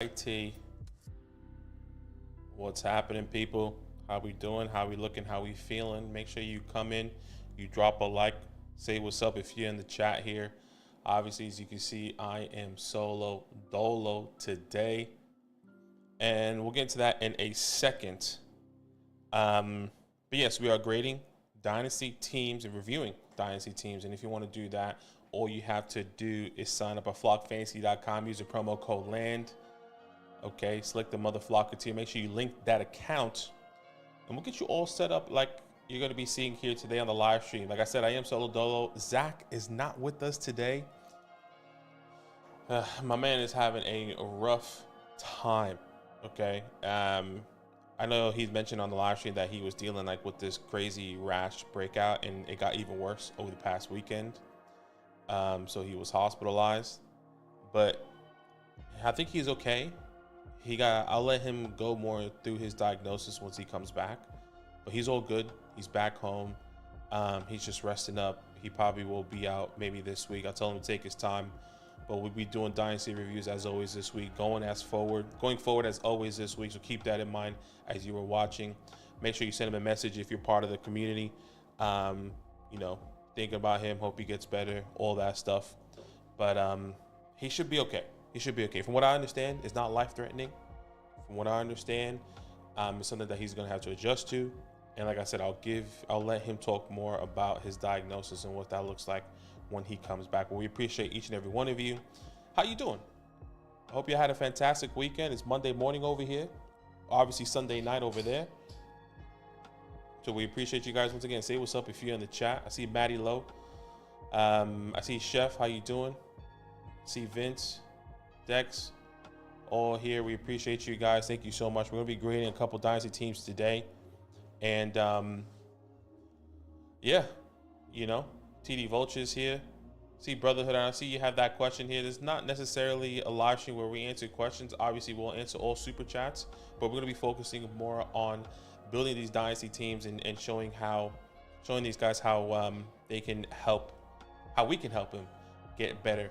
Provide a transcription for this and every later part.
IT. What's happening, people? How we doing? How we looking? How we feeling? Make sure you come in, you drop a like, say what's up if you're in the chat here. Obviously, as you can see, I am solo dolo today, and we'll get into that in a second. But yes, we are grading Dynasty teams and reviewing Dynasty teams, and if you want to do that, all you have to do is sign up at flockfantasy.com, use the promo code LAND. Okay, select the mother flocker tier. Make sure you link that account, and we'll get you all set up like you're going to be seeing here today on the live stream. Like I said, I am solo dolo. Zach is not with us today. My man is having a rough time. Okay, I know he's mentioned on the live stream that he was dealing like with this crazy rash breakout, and it got even worse over the past weekend. So he was hospitalized, but I think he's okay. I'll let him go more through his diagnosis once he comes back, but he's all good. He's back home. He's just resting up. He probably will be out maybe this week. I'll tell him to take his time, but we'll be doing Dynasty reviews as always this week, going forward as always this week. So keep that in mind as you were watching. Make sure you send him a message if you're part of the community. Thinking about him, hope he gets better, all that stuff. But he should be okay. He should be okay. From what I understand, it's not life-threatening. From what I understand, it's something that he's going to have to adjust to. And like I said, I'll let him talk more about his diagnosis and what that looks like when he comes back. But we appreciate each and every one of you. How you doing? I hope you had a fantastic weekend. It's Monday morning over here. Obviously Sunday night over there. So we appreciate you guys once again. Say what's up if you're in the chat. I see Maddie Lowe. I see Chef. How you doing? I see Vince. Dex, all here. We appreciate you guys. Thank you so much. We're gonna be grading a couple Dynasty teams today, and TD Vultures here. See Brotherhood. I see you have that question here. There's not necessarily a live stream where we answer questions. Obviously, we'll answer all super chats, but we're gonna be focusing more on building these Dynasty teams and showing these guys how they can help, how we can help them get better.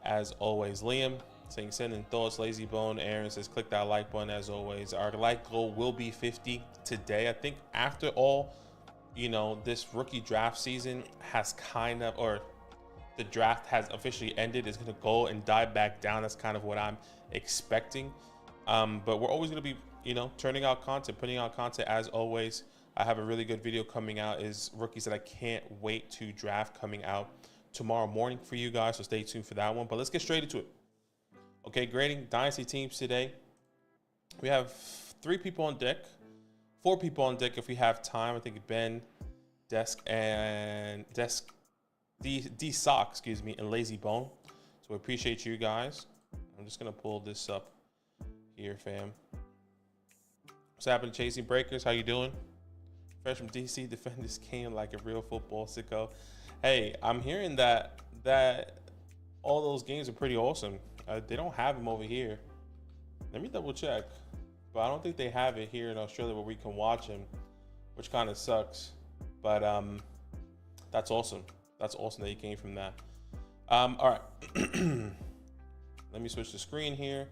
As always, Liam saying sending thoughts. Lazy Bone. Aaron says click that like button as always. Our like goal will be 50 today. I think after all, this rookie draft season has the draft has officially ended. It's going to go and die back down. That's kind of what I'm expecting. But we're always going to be, turning out content, putting out content as always. I have a really good video coming out, is rookies that I can't wait to draft, coming out tomorrow morning for you guys. So stay tuned for that one. But let's get straight into it. Okay, grading Dynasty teams today. We have 4 people on deck if we have time. I think Ben, desox, and Lazy Bone. So we appreciate you guys. I'm just gonna pull this up here, fam. What's happening, Chasing Breakers? How you doing? Fresh from DC, defend this game like a real football sicko. Hey, I'm hearing that all those games are pretty awesome. They don't have them over here. Let me double check. But I don't think they have it here in Australia where we can watch them, which kind of sucks. But that's awesome. That's awesome that you came from that. All right. Let me switch the screen here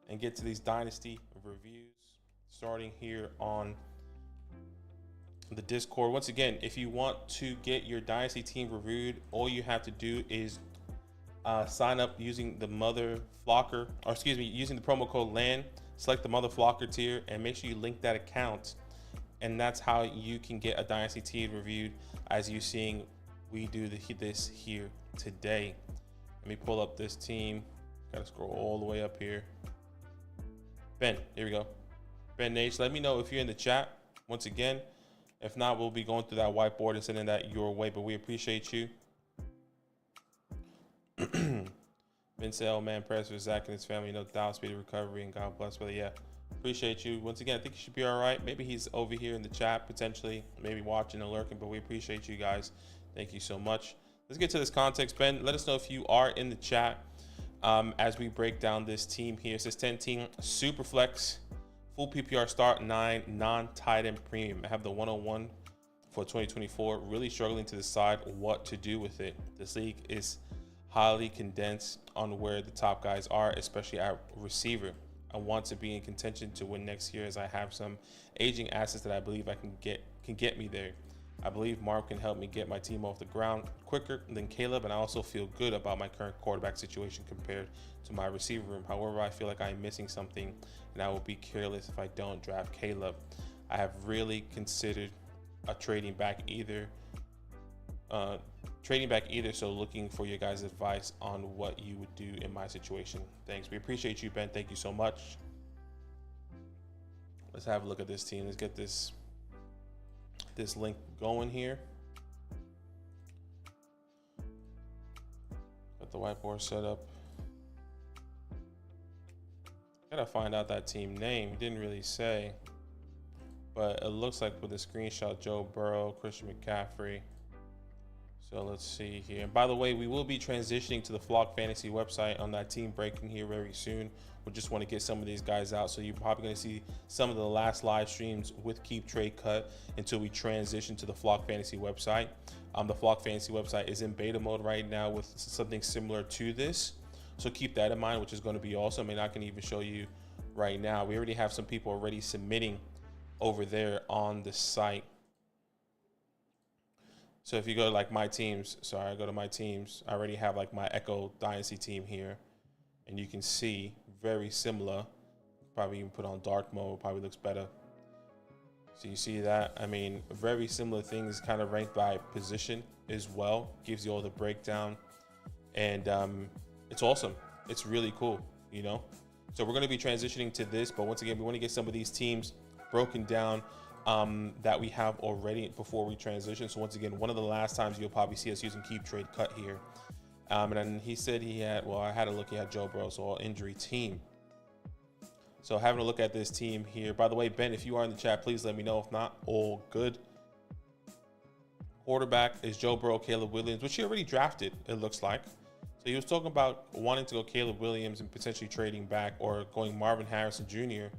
and get to these Dynasty reviews. Starting here on the Discord. Once again, if you want to get your Dynasty team reviewed, all you have to do is sign up using the using the promo code LAN, select the mother flocker tier, and make sure you link that account. And that's how you can get a Dynasty team reviewed, as you're seeing we do this here today. Let me pull up this team. Gotta scroll all the way up here. Ben, here we go. Ben H, let me know if you're in the chat once again. If not, we'll be going through that whiteboard and sending that your way, but we appreciate you. Vince L, man, prayers for Zach and his family. No doubt, speedy recovery, and God bless. But yeah, appreciate you. Once again, I think you should be all right. Maybe he's over here in the chat, potentially, maybe watching and lurking, but we appreciate you guys. Thank you so much. Let's get to this context. Ben, let us know if you are in the chat as we break down this team here. It says 10 team, SuperFlex, full PPR start, 9 non-tight end premium. I have the 101 for 2024. Really struggling to decide what to do with it. This league is highly condensed on where the top guys are, especially at receiver. I want to be in contention to win next year, as I have some aging assets that I believe I can get me there. I believe Marv can help me get my team off the ground quicker than Caleb, and I also feel good about my current quarterback situation compared to my receiver room. However, I feel like I'm missing something, and I will be careless if I don't draft Caleb. I have really considered trading back either. So looking for your guys' advice on what you would do in my situation. Thanks. We appreciate you, Ben. Thank you so much. Let's have a look at this team. Let's get this link going here. Got the whiteboard set up. Gotta find out that team name. He didn't really say, but it looks like with the screenshot, Joe Burrow, Christian McCaffrey. So let's see here. And by the way, we will be transitioning to the Flock Fantasy website on that team breaking here very soon. We just want to get some of these guys out. So you're probably going to see some of the last live streams with Keep Trade Cut until we transition to the Flock Fantasy website. The Flock Fantasy website is in beta mode right now with something similar to this. So keep that in mind, which is going to be awesome. And I can even show you right now. We already have some people already submitting over there on the site. So if you go to like my teams, I go to my teams, I already have like my Echo Dynasty team here, and you can see very similar. Probably even put on dark mode, probably looks better. So you see that? I mean, very similar things, kind of ranked by position as well. Gives you all the breakdown, and it's awesome. It's really cool, you know? So we're going to be transitioning to this, but once again, we want to get some of these teams broken down that we have already before we transition. So once again, one of the last times you'll probably see us using Keep Trade Cut here. And then he said he had, well, I had a look, he had Joe Burrow, so all injury team. So having a look at this team here. By the way, Ben, if you are in the chat, please let me know. If not, all good. Quarterback is Joe Burrow, Caleb Williams, which he already drafted, it looks like. So he was talking about wanting to go Caleb Williams and potentially trading back or going Marvin Harrison Jr.,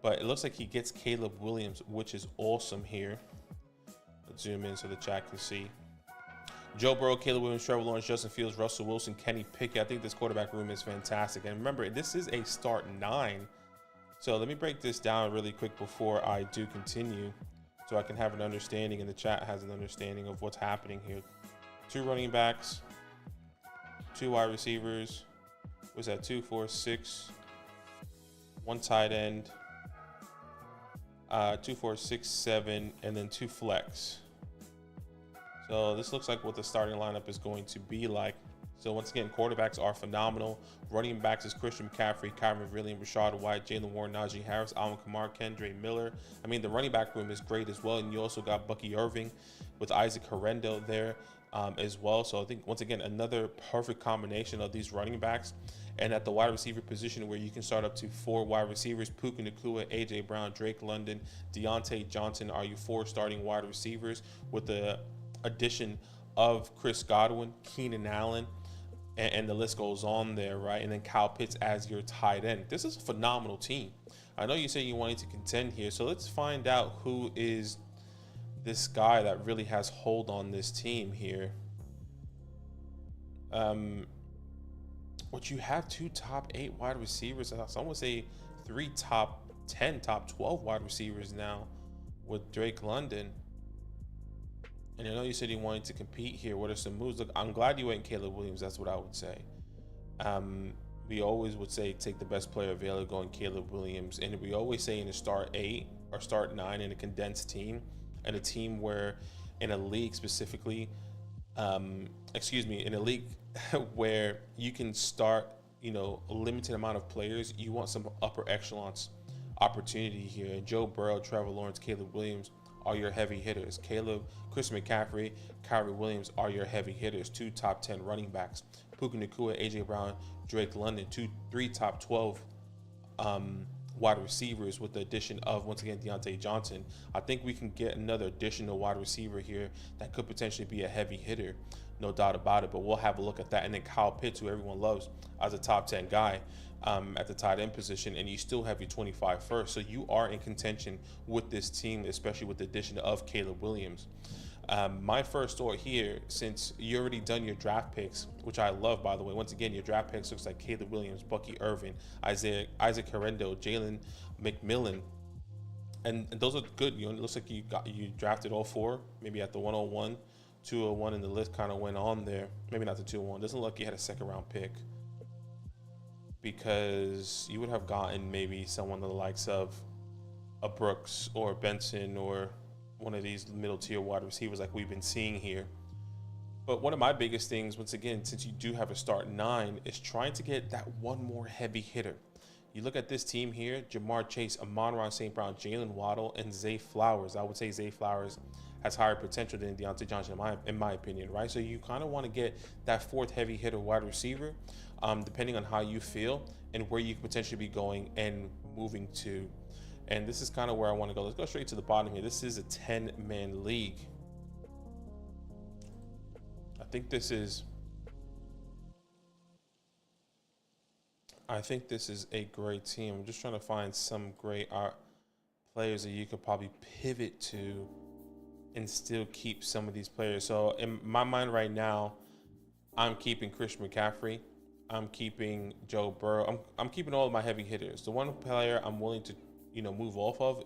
but it looks like he gets Caleb Williams, which is awesome here. Let's zoom in so the chat can see. Joe Burrow, Caleb Williams, Trevor Lawrence, Justin Fields, Russell Wilson, Kenny Pickett. I think this quarterback room is fantastic. And remember, this is a start 9. So let me break this down really quick before I do continue so I can have an understanding and the chat has an understanding of what's happening here. 2 running backs, 2 wide receivers. What's that? 2, 4, 6. 1 tight end. 2, 4, 6, 7, and then 2 flex. So this looks like what the starting lineup is going to be like. So once again, quarterbacks are phenomenal. Running backs is Christian McCaffrey, Kyron Williams, Rashad White, Jalen Warren, Najee Harris, Alvin Kamara, Kendre Miller. I mean, the running back room is great as well. And you also got Bucky Irving with Isaac Horrendo there as well. So I think, once again, another perfect combination of these running backs. And at the wide receiver position, where you can start up to 4 wide receivers, Puka Nacua, A.J. Brown, Drake London, Deontay Johnson are your 4 starting wide receivers, with the addition of Chris Godwin, Keenan Allen, and the list goes on there, right? And then Kyle Pitts as your tight end. This is a phenomenal team. I know you say you wanted to contend here, so let's find out who is this guy that really has hold on this team here. What you have 2 top 8 wide receivers. Some would say 3 top 10, top 12 wide receivers now with Drake London. And I know you said you wanted to compete here. What are some moves? Look, I'm glad you went Caleb Williams. That's what I would say. We always would say take the best player available, going Caleb Williams. And we always say in a start 8 or start 9 in a condensed team, and a team where in a league specifically, in a league where you can start, a limited amount of players, you want some upper echelons opportunity here. And Joe Burrow, Trevor Lawrence, Caleb Williams are your heavy hitters. Christian McCaffrey, Kyrie Williams are your heavy hitters. 2 top 10 running backs. Puka Nacua, A.J. Brown, Drake London, 3 top 12 wide receivers, with the addition of, once again, Deontay Johnson. I think we can get another additional wide receiver here that could potentially be a heavy hitter, no doubt about it, but we'll have a look at that. And then Kyle Pitts, who everyone loves as a top 10 guy at the tight end position, and you still have your 25 first. So you are in contention with this team, especially with the addition of Caleb Williams. My first thought here, since you already done your draft picks, which I love, by the way. Once again, your draft picks looks like Caleb Williams, Bucky Irvin, Isaac Herendo, Jalen McMillan, and those are good. You know, it looks like you drafted all four, maybe at the 101, 201, and the list kind of went on there. Maybe not the 201. Doesn't look like you had a second round pick, because you would have gotten maybe someone the likes of a Brooks or Benson or one of these middle tier wide receivers like we've been seeing here. But one of my biggest things, once again, since you do have a start 9, is trying to get that one more heavy hitter. You look at this team here: Jamar Chase, Amon-Ra St. Brown, Jalen Waddle, and Zay Flowers. I would say Zay Flowers has higher potential than Deontay Johnson, in my opinion, right? So you kind of want to get that fourth heavy hitter wide receiver, depending on how you feel and where you could potentially be going and moving to. And this is kind of where I want to go. Let's go straight to the bottom here. This is a 10-man league. I think this is a great team. I'm just trying to find some great players that you could probably pivot to and still keep some of these players. So in my mind right now, I'm keeping Christian McCaffrey. I'm keeping Joe Burrow. I'm keeping all of my heavy hitters. The one player I'm willing to, move off of,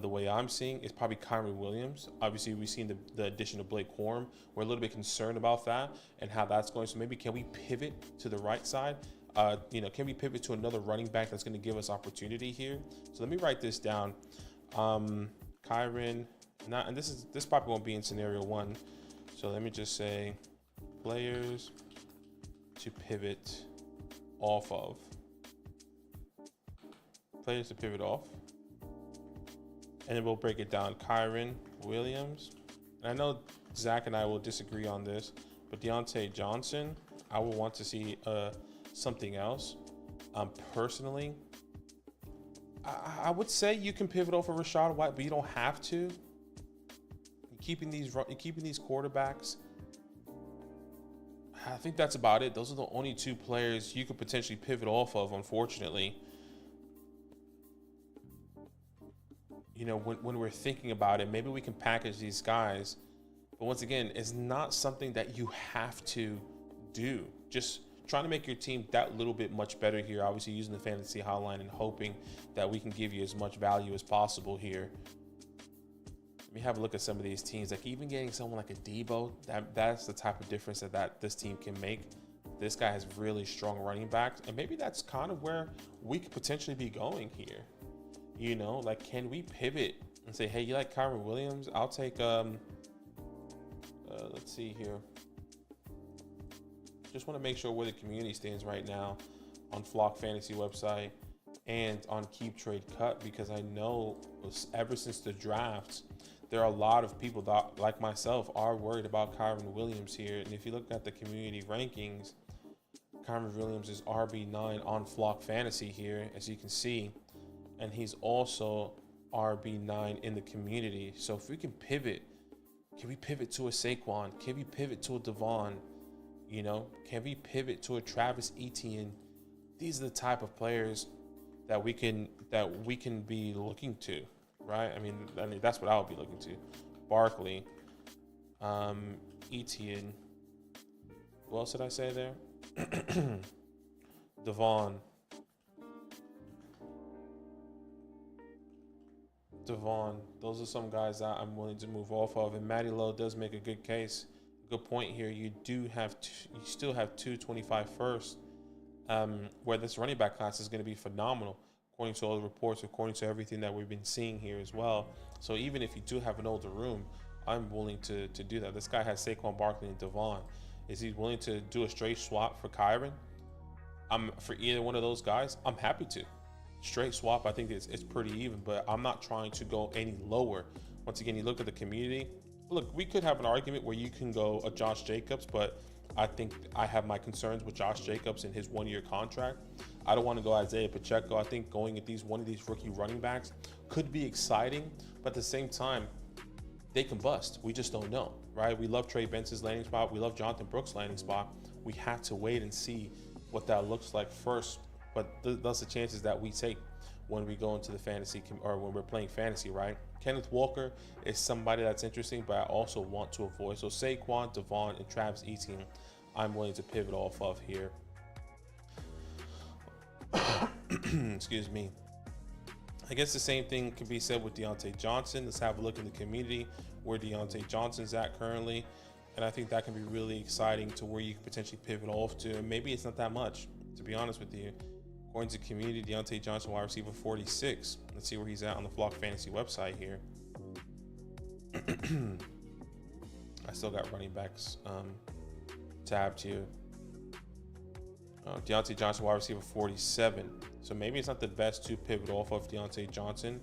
the way I'm seeing, is probably Kyren Williams. Obviously, we've seen the addition of Blake Corum. We're a little bit concerned about that and how that's going. So maybe can we pivot to the right side? Can we pivot to another running back that's going to give us opportunity here? So let me write this down. Kyren, and this probably won't be in scenario 1. So let me just say players to pivot off of. Players to pivot off. And then we'll break it down. Kyren Williams. And I know Zach and I will disagree on this, but Deontay Johnson, I will want to see something else. Personally, I would say you can pivot off of Rachaad White, but you don't have to. You're keeping these quarterbacks. I think that's about it. Those are the only 2 players you could potentially pivot off of, unfortunately. When we're thinking about it, maybe we can package these guys. But once again, it's not something that you have to do. Just trying to make your team that little bit much better here. Obviously, using the fantasy hotline and hoping that we can give you as much value as possible here. Let me have a look at some of these teams. Like even getting someone like a Debo, that's the type of difference that this team can make. This guy has really strong running backs, and maybe that's kind of where we could potentially be going here. Can we pivot and say, hey, you like Kyren Williams? I'll take, let's see here. Just want to make sure where the community stands right now on Flock Fantasy website and on Keep Trade Cut, because I know ever since the drafts, there are a lot of people that, like myself, are worried about Kyren Williams here. And if you look at the community rankings, Kyren Williams is RB9 on Flock Fantasy here, as you can see. And he's also RB9 in the community. So if we can pivot, can we pivot to a Saquon? Can we pivot to a Devon? Can we pivot to a Travis Etienne? These are the type of players that we can be looking to, right? I mean that's what I would be looking to. Barkley, Etienne. What else did I say there? Devon. Those are some guys that I'm willing to move off of. And Matty Lowe does make a good case. Good point here. You still have 225 first, where this running back class is going to be phenomenal, according to all the reports, according to everything that we've been seeing here as well. So even if you do have an older room, I'm willing to do that. This guy has Saquon Barkley and Devon. Is he willing to do a straight swap for Kyren? For either one of those guys, I'm happy to. Straight swap, I think it's pretty even, but I'm not trying to go any lower. Once again, you look at the community. Look, we could have an argument where you can go a Josh Jacobs, but I think I have my concerns with Josh Jacobs and his 1-year contract. I don't want to go Isaiah Pacheco. I think going at one of these rookie running backs could be exciting, but at the same time, they can bust. We just don't know, right? We love Trey Benson's landing spot. We love Jonathan Brooks' landing spot. We have to wait and see what that looks like first. But that's the chances that we take. when we go into the fantasy or when we're playing fantasy, right? Kenneth Walker is somebody that's interesting, but I also want to avoid. So Saquon, Devon, and Travis Etienne, I'm willing to pivot off of here. Excuse me. I guess the same thing can be said with Deontay Johnson. Let's have a look in the community where Deontay Johnson's at currently. And I think that can be really exciting to where you could potentially pivot off to. And maybe it's not that much, to be honest with you. According to community, Deontay Johnson, wide receiver 46. Let's see where he's at on the Flock Fantasy website here. I still got running backs tabbed here. Deontay Johnson, wide receiver 47. So maybe it's not the best to pivot off of Deontay Johnson,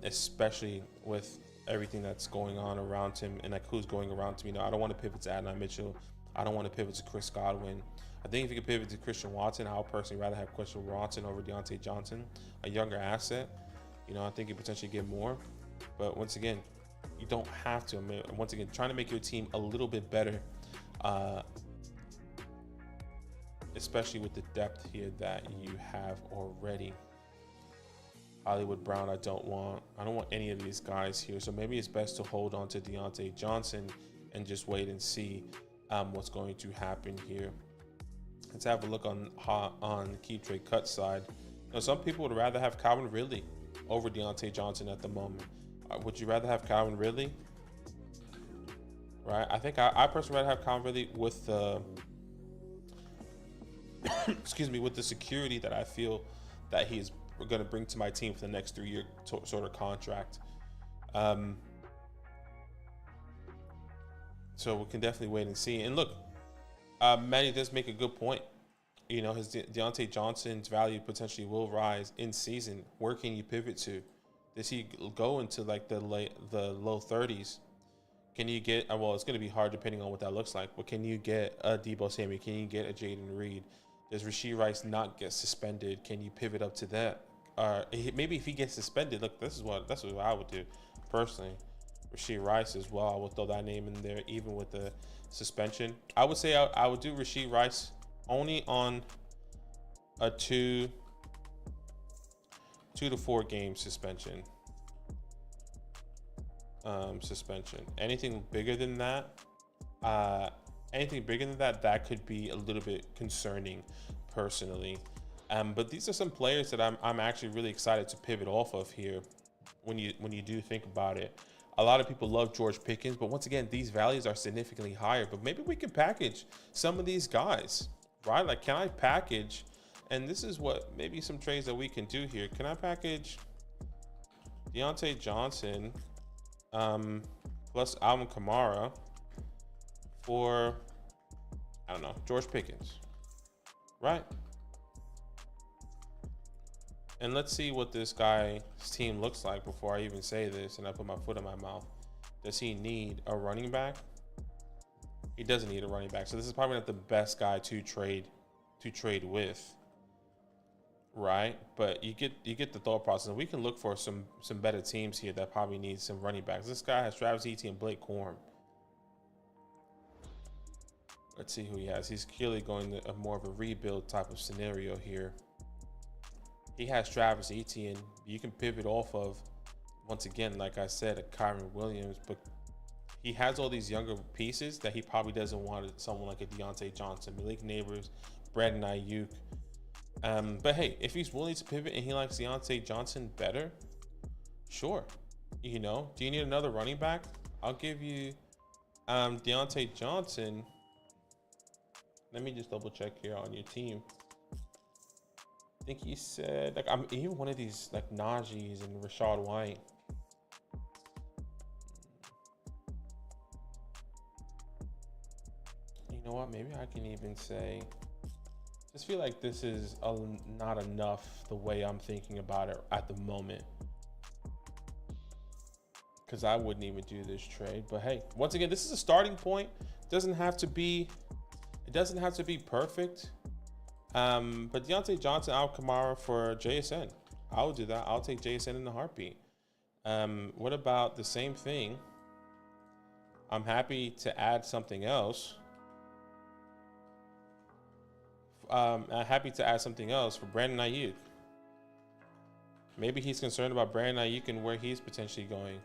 especially with everything that's going on around him and like who's going around him. You know, I don't want to pivot to Adonai Mitchell. I don't want to pivot to Chris Godwin. I think if you could pivot to Christian Watson, I would personally rather have Christian Watson over Deontay Johnson, a younger asset. You know, I think you potentially get more. But once again, you don't have to. I mean, once again, trying to make your team a little bit better, especially with the depth here that you have already. Hollywood Brown, I don't want any of these guys here. So maybe it's best to hold on to Deontay Johnson and just wait and see what's going to happen here. Let's have a look on the keep trade cut side. You know, some people would rather have Calvin Ridley over Deontay Johnson at the moment. Would you rather have Calvin Ridley? Right. I think I personally rather have Calvin Ridley with the excuse me, with the security that I feel that he is going to bring to my team for the next 3-year sort of contract. So we can definitely wait and see. And look, Manny does make a good point. You know, his Deontay Johnson's value potentially will rise in season. Where can you pivot to? Does he go into like the low 30s? Can you get? Well, it's going to be hard depending on what that looks like. But can you get a Deebo Samuel? Can you get a Jaden Reed? Does Rashee Rice not get suspended? Can you pivot up to that? Maybe if he gets suspended, look, that's what I would do personally. Rashee Rice as well. I would throw that name in there, even with the suspension. I would say I would do Rashee Rice only on a 2 to 4 game suspension. Anything bigger than that, that could be a little bit concerning, personally. But these are some players that I'm actually really excited to pivot off of here. When you do think about it, a lot of people love George Pickens, but once again, these values are significantly higher. But maybe we can package some of these guys, right? Like, can I package? And this is what maybe some trades that we can do here. Can I package Deontay Johnson plus Alvin Kamara for, I don't know, George Pickens, right? And let's see what this guy's team looks like before I even say this and I put my foot in my mouth. Does he need a running back? He doesn't need a running back. So this is probably not the best guy to trade with, right? But you get the thought process. And we can look for some better teams here that probably need some running backs. This guy has Travis Etienne and Blake Corum. Let's see who he has. He's clearly going to a more of a rebuild type of scenario here. He has Travis Etienne. You can pivot off of, once again, like I said, a Kyron Williams, but he has all these younger pieces that he probably doesn't want someone like a Deontay Johnson, Malik Neighbors, Brandon Ayuk. But hey, if he's willing to pivot and he likes Deontay Johnson better, sure. You know, do you need another running back? I'll give you Deontay Johnson. Let me just double check here on your team. I think he said, like, I'm even one of these, like, Najee's and Rashad White. You know what? Maybe I can even say, just feel like this is not enough the way I'm thinking about it at the moment. Because I wouldn't even do this trade. But hey, once again, this is a starting point. It doesn't have to be perfect. But Deontay Johnson, Al Kamara for JSN. I'll do that. I'll take JSN in a heartbeat. What about the same thing? I'm happy to add something else. I'm happy to add something else for Brandon Ayuk. Maybe he's concerned about Brandon Ayuk and where he's potentially going,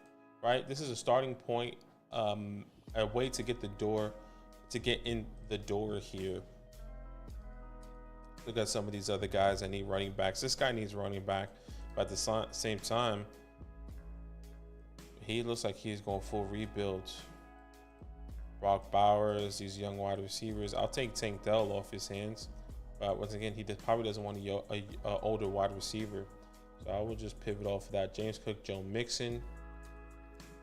right? This is a starting point, a way to get in the door here. Look at some of these other guys that need running backs. This guy needs running back, but at the same time, he looks like he's going full rebuild. Brock Bowers, these young wide receivers. I'll take Tank Dell off his hands, but once again, he probably doesn't want a older wide receiver. So I will just pivot off of that. James Cook, Joe Mixon.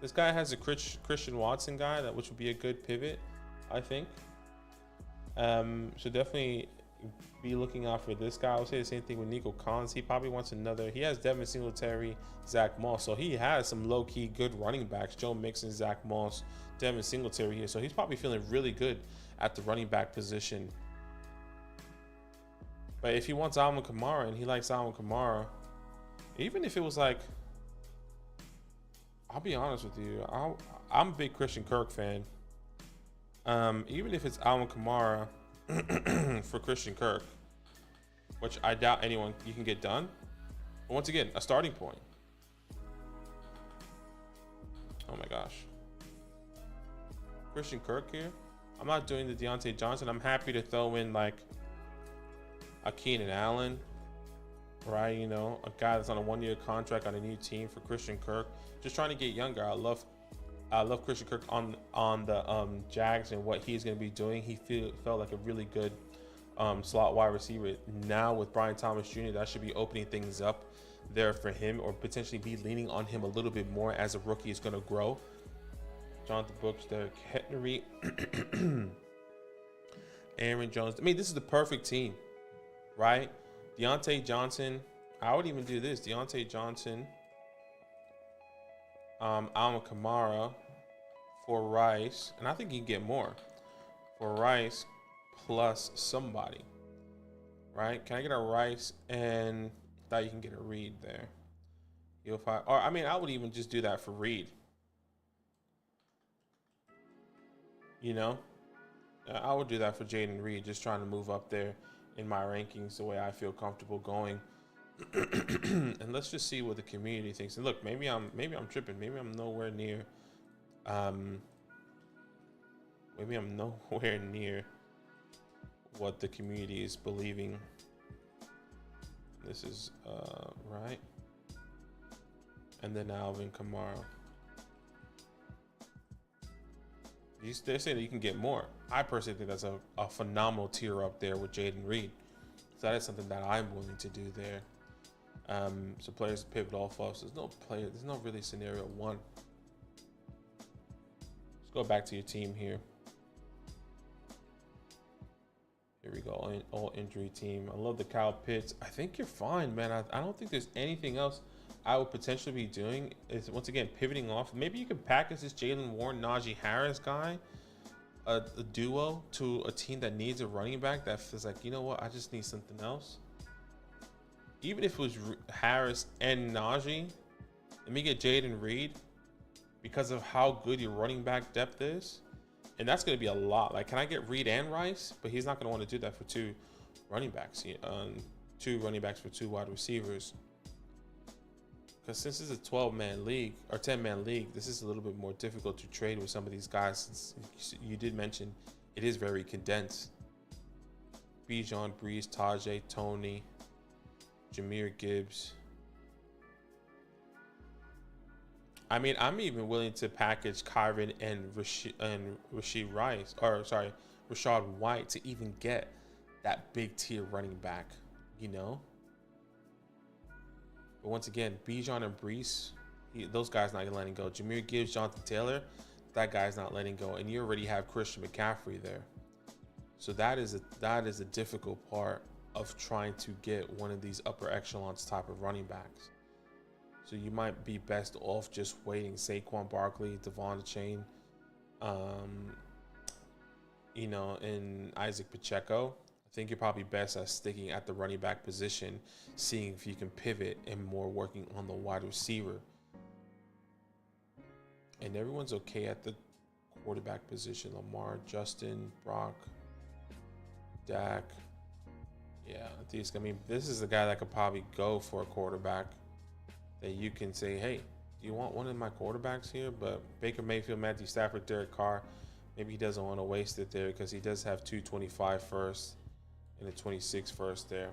This guy has a Christian Watson guy, which would be a good pivot, I think. So definitely be looking out for this guy. I would say the same thing with Nico Collins. He probably wants another. He has Devin Singletary, Zach Moss. So he has some low-key good running backs. Joe Mixon, Zach Moss, Devin Singletary here. So he's probably feeling really good at the running back position. But if he wants Alvin Kamara and he likes Alvin Kamara, even if it was like, I'll be honest with you, I'm a big Christian Kirk fan. Even if it's Alvin Kamara for Christian Kirk, which I doubt you can get done. But once again, a starting point. Oh my gosh. Christian Kirk here. I'm not doing the Deontay Johnson. I'm happy to throw in like a Keenan Allen, right? You know, a guy that's on a 1-year contract on a new team for Christian Kirk. Just trying to get younger. I love Christian Kirk on the Jags and what he's going to be doing. He felt like a really good slot wide receiver. Now with Brian Thomas Jr., that should be opening things up there for him, or potentially be leaning on him a little bit more as a rookie is going to grow. Jonathan Brooks, Derek Henry, Aaron Jones. I mean, this is the perfect team, right? Deontay Johnson. I would even do this. Deontay Johnson, Alvin Kamara for Rice, and I think you can get more for Rice plus somebody, right? Can I get a Rice and thought you can get a Reed there? Or I mean, I would even just do that for Reed. You know, I would do that for Jaden Reed, just trying to move up there in my rankings the way I feel comfortable going. And let's just see what the community thinks. And look, maybe I'm tripping. Maybe I'm nowhere near. Maybe I'm nowhere near what the community is believing. This is right. And then Alvin Kamara. They're saying that you can get more. I personally think that's a phenomenal tier up there with Jaden Reed. So that is something that I'm willing to do there. So players pivot off of. So there's no really scenario one. Let's go back to your team here. Here we go, all injury team. I love the Kyle Pitts. I think you're fine, man. I don't think there's anything else I would potentially be doing. Is once again pivoting off. Maybe you could package this Jalen Warren, Najee Harris guy, a duo to a team that needs a running back that feels like, you know what, I just need something else. Even if it was Harris and Najee, let me get Jaden Reed because of how good your running back depth is. And that's going to be a lot. Like, can I get Reed and Rice? But he's not going to want to do that for two running backs. Two running backs for two wide receivers. Because since it's a 12-man league or 10-man league, this is a little bit more difficult to trade with some of these guys. Since you did mention it is very condensed. Bijan, Breeze, Tajay, Tony, Jahmyr Gibbs. I mean, I'm even willing to package Kyron and Rashad White to even get that big tier running back, you know? But once again, Bijan and Brees, those guys not letting go. Jahmyr Gibbs, Jonathan Taylor, that guy's not letting go. And you already have Christian McCaffrey there. So that is a difficult part of trying to get one of these upper echelons type of running backs. So you might be best off just waiting. Saquon Barkley, Devon Chain, and Isaac Pacheco. I think you're probably best at sticking at the running back position, seeing if you can pivot and more working on the wide receiver. And everyone's okay at the quarterback position. Lamar, Justin, Brock, Dak. Yeah, this is the guy that could probably go for a quarterback. that you can say, hey, do you want one of my quarterbacks here? But Baker Mayfield, Matthew Stafford, Derek Carr, maybe he doesn't want to waste it there because he does have 225 first and a 26 first there.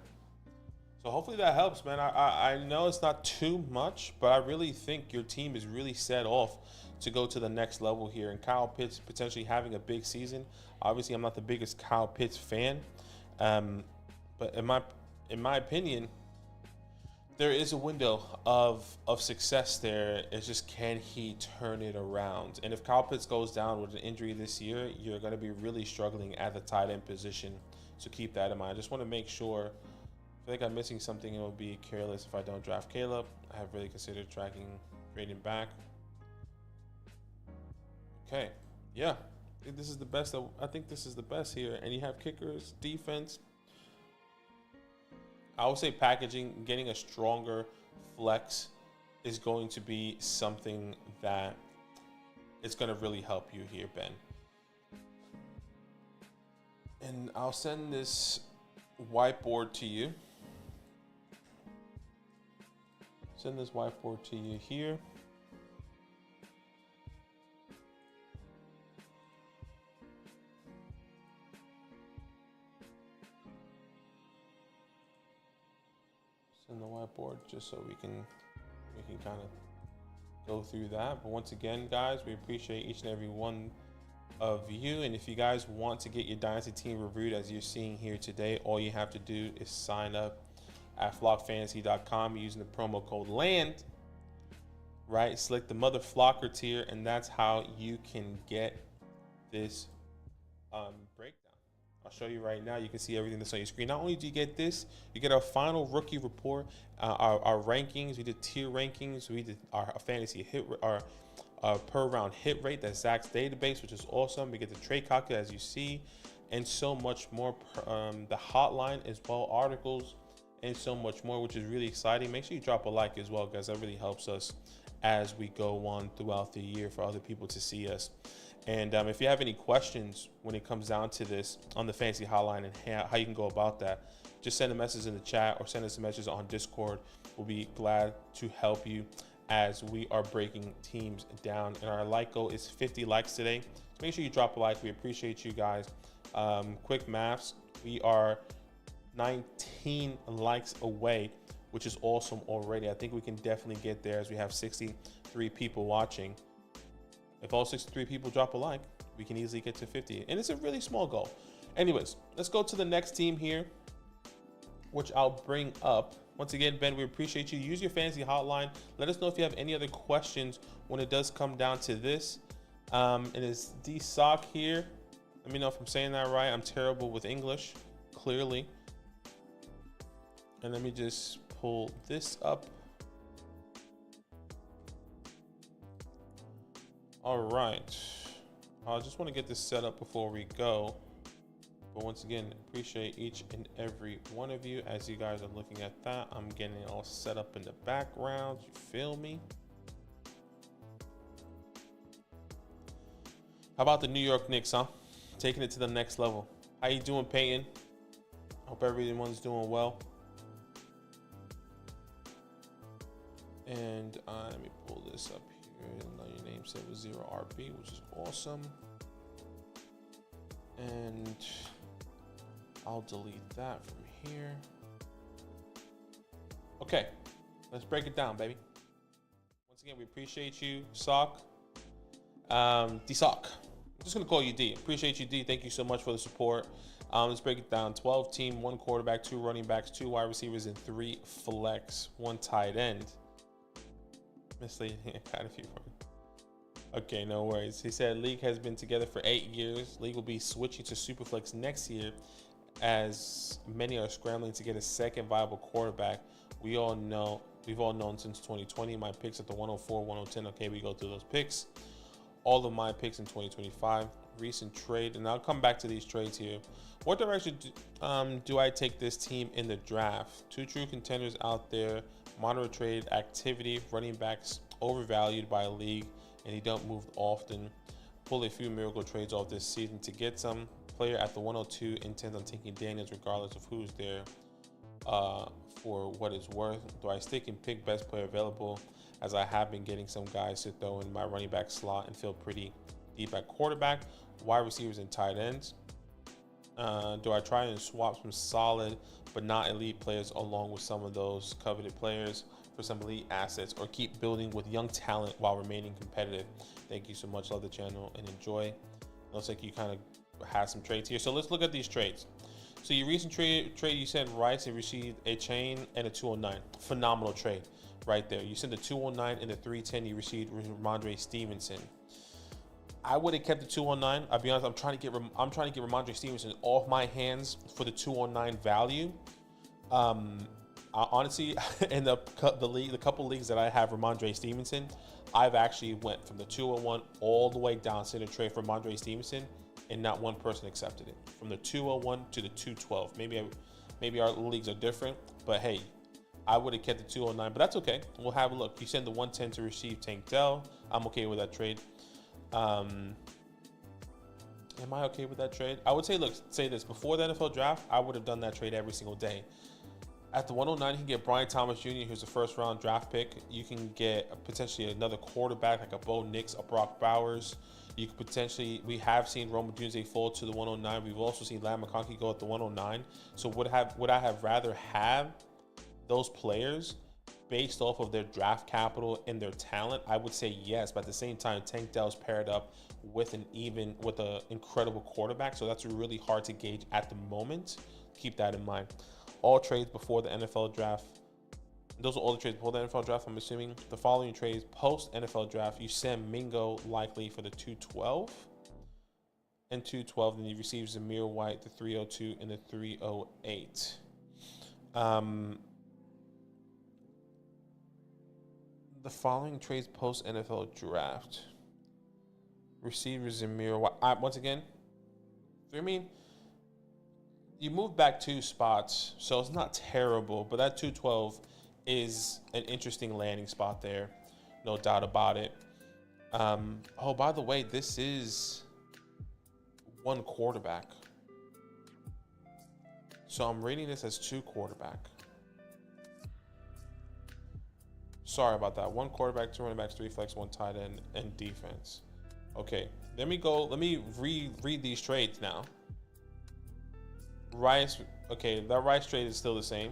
So hopefully that helps, man. I know it's not too much, but I really think your team is really set off to go to the next level here. And Kyle Pitts potentially having a big season. Obviously, I'm not the biggest Kyle Pitts fan, but in my opinion, there is a window of success there. It's just, can he turn it around? And if Kyle Pitts goes down with an injury this year, you're going to be really struggling at the tight end position. So keep that in mind. I just want to make sure. If I think I'm missing something, it will be careless if I don't draft Caleb. I have really considered trading back. Okay, yeah. I think this is the best. I think this is the best here. And you have kickers, defense. I would say packaging, getting a stronger flex is going to be something that is going to really help you here, Ben. And I'll send this whiteboard to you. Send this whiteboard to you here. Send the whiteboard just so we can kind of go through that. But once again, guys, we appreciate each and every one of you. And if you guys want to get your Dynasty team reviewed as you're seeing here today, all you have to do is sign up at flockfantasy.com using the promo code LAND, right? Select the Mother Flocker tier, and that's how you can get this breakdown. I'll show you right now. You can see everything that's on your screen. Not only do you get this, you get our final rookie report, our rankings. We did tier rankings. We did our fantasy hit, our per round hit rate. That's Zach's database, which is awesome. We get the trade calculator, as you see, and so much more. The hotline as well, articles, and so much more, which is really exciting. Make sure you drop a like as well, guys. That really helps us as we go on throughout the year for other people to see us. And if you have any questions when it comes down to this on the fantasy hotline and how you can go about that, just send a message in the chat or send us a message on Discord. We'll be glad to help you as we are breaking teams down. And our like goal is 50 likes today. So make sure you drop a like. We appreciate you guys. Quick maths, we are 19 likes away, which is awesome already. I think we can definitely get there as we have 63 people watching. If all 63 people drop a like, we can easily get to 50. And it's a really small goal. Anyways, let's go to the next team here, which I'll bring up. Once again, Ben, we appreciate you. Use your fantasy hotline. Let us know if you have any other questions when it does come down to this. It is desox here. Let me know if I'm saying that right. I'm terrible with English, clearly. And let me just pull this up. All right. I just want to get this set up before we go. But once again, appreciate each and every one of you. As you guys are looking at that, I'm getting it all set up in the background. You feel me? How about the New York Knicks, huh? Taking it to the next level. How you doing, Peyton? Hope everyone's doing well. And let me pull this up here. Your name said was 0RB, which is awesome. And I'll delete that from here. Okay, let's break it down, baby. Once again, we appreciate you, Sock. D-Sock. I'm just gonna call you D. Appreciate you, D. Thank you so much for the support. Let's break it down. 12 team, 1 quarterback, 2 running backs, 2 wide receivers, and 3 flex, 1 tight end. Misleading, kind of few. Okay, no worries. He said league has been together for 8 years. League will be switching to SuperFlex next year, as many are scrambling to get a second viable quarterback. We've all known since 2020. My picks at the 104, 110. Okay, we go through those picks. All of my picks in 2025. Recent trade, and I'll come back to these trades here. What direction do I take this team in the draft? 2 true contenders out there. Moderate trade activity. Running backs overvalued by a league, and he don't move often. Pull a few miracle trades off this season to get some. Player at the 102 intends on taking Daniels regardless of who's there for what it's worth. Do I stick and pick best player available, as I have been getting some guys to throw in my running back slot and feel pretty deep at quarterback, wide receivers, and tight ends? Do I try and swap some solid but not elite players along with some of those coveted players for some elite assets, or keep building with young talent while remaining competitive? Thank you so much. Love the channel and enjoy. Looks like you kind of had some trades here. So let's look at these trades. So your recent trade, you sent Rice and received a chain and a 209. Phenomenal trade right there. You sent the 209 and the 310. You received Ramondre Stevenson. I would have kept the 209. I'll be honest. I'm trying to get Ramondre Stevenson off my hands for the 209 value. Honestly, in the couple leagues that I have Ramondre Stevenson, I've actually went from the 201 all the way down, sent a trade for Ramondre Stevenson, and not one person accepted it. From the 201 to the 212. Maybe our leagues are different, but hey, I would have kept the 209, but that's okay. We'll have a look. You send the 110 to receive Tank Dell. I'm okay with that trade. Am I okay with that trade? I would say, look, say this. Before the NFL draft, I would have done that trade every single day. At the 109, you can get Brian Thomas Jr., who's a first-round draft pick. You can get potentially another quarterback like a Bo Nix, a Brock Bowers. You could potentially, we have seen Roma Dunze fall to the 109. We've also seen Lam McConkey go at the 109. So would I have rather have those players based off of their draft capital and their talent? I would say yes, but at the same time, Tank Dell's paired up with an incredible quarterback. So that's really hard to gauge at the moment. Keep that in mind. All trades before the NFL draft. Those are all the trades before the NFL draft, I'm assuming. The following trades post NFL draft. You send Mingo likely for the 212 and 212. Then you receive Zamir White, the 302 and the 308. The following trades post NFL draft. Receiver Zamir White. Once again, I mean, you moved back 2 spots, so it's not terrible, but that 212 is an interesting landing spot there. No doubt about it. Oh, by the way, this is one quarterback. So I'm rating this as 2 quarterback. Sorry about that. 1 quarterback, 2 running backs, 3 flex, 1 tight end, and defense. Okay, let me reread these trades now. Rice, okay, that Rice trade is still the same.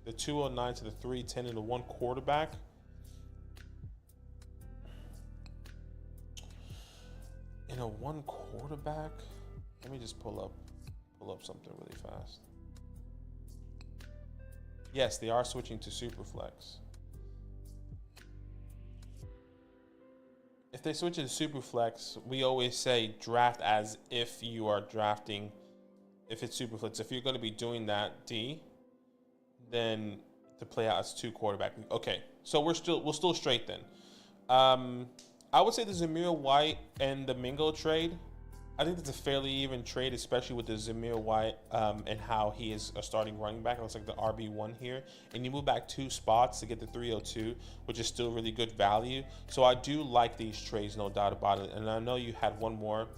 The 209 to the 310 and the 1 quarterback. In a 1 quarterback, let me just pull up something really fast. Yes, they are switching to SuperFlex. If they switch to SuperFlex, we always say draft as if you are drafting. If it's SuperFlex, if you're going to be doing that, then to play out as 2 quarterback. Okay, so we're still straight then. I would say the Zamir White and the Mingo trade, I think that's a fairly even trade, especially with the Zamir White and how he is a starting running back. It looks like the RB1 here. And you move back 2 spots to get the 302, which is still really good value. So I do like these trades, no doubt about it. And I know you had one more.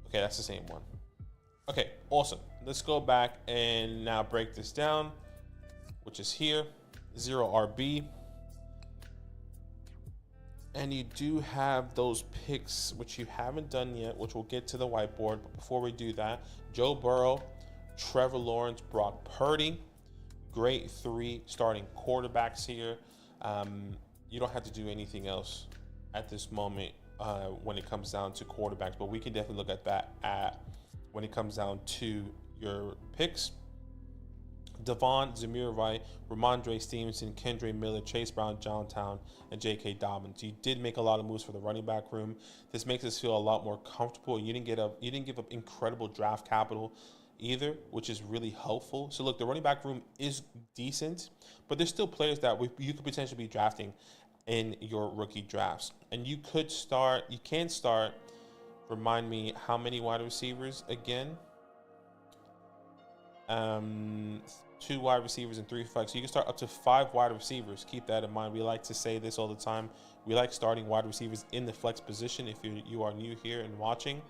Okay, that's the same one. Okay, awesome. Let's go back and now break this down, which is here, 0 RB. And you do have those picks, which you haven't done yet, which we'll get to the whiteboard. But before we do that, Joe Burrow, Trevor Lawrence, Brock Purdy, great 3 starting quarterbacks here. You don't have to do anything else at this moment when it comes down to quarterbacks, but we can definitely look at that when it comes down to your picks. Devon, Zamir White, Ramondre Stevenson, Kendre Miller, Chase Brown, Johntown, and J.K. Dobbins. You did make a lot of moves for the running back room. This makes us feel a lot more comfortable. You didn't give up incredible draft capital either, which is really helpful. So look, the running back room is decent, but there's still players that you could potentially be drafting in your rookie drafts. And you can start. Remind me, how many wide receivers again? 2 wide receivers and 3 flex. So you can start up to 5 wide receivers. Keep that in mind. We like to say this all the time. We like starting wide receivers in the flex position if you are new here and watching.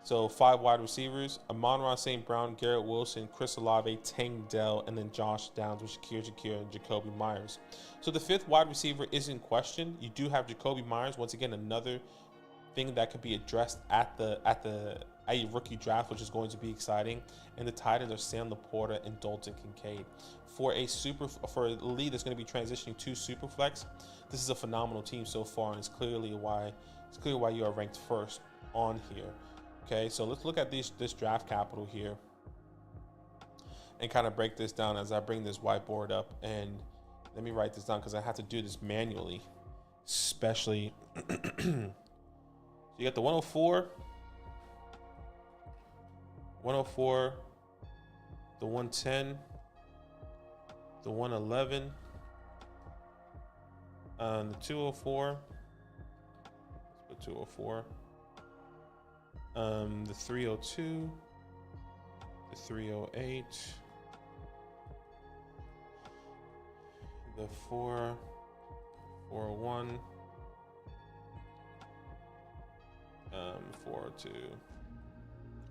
So 5 wide receivers: Amon-Ra St. Brown, Garrett Wilson, Chris Olave, Tank Dell, and then Josh Downs with Shakir, and Jacoby Myers. So the 5th wide receiver is in question. You do have Jacoby Myers. Once again, another thing that could be addressed at a rookie draft, which is going to be exciting. And the tight ends are Sam Laporta and Dalton Kincaid. For a league that's going to be transitioning to SuperFlex, this is a phenomenal team so far, and it's clearly why you are ranked first on here. Okay, so let's look at this draft capital here and kind of break this down as I bring this whiteboard up. And let me write this down because I have to do this manually, especially. So you got the 104, the 110, the 111, the 204, let's put 204, the 302, the 308, the 401, 402.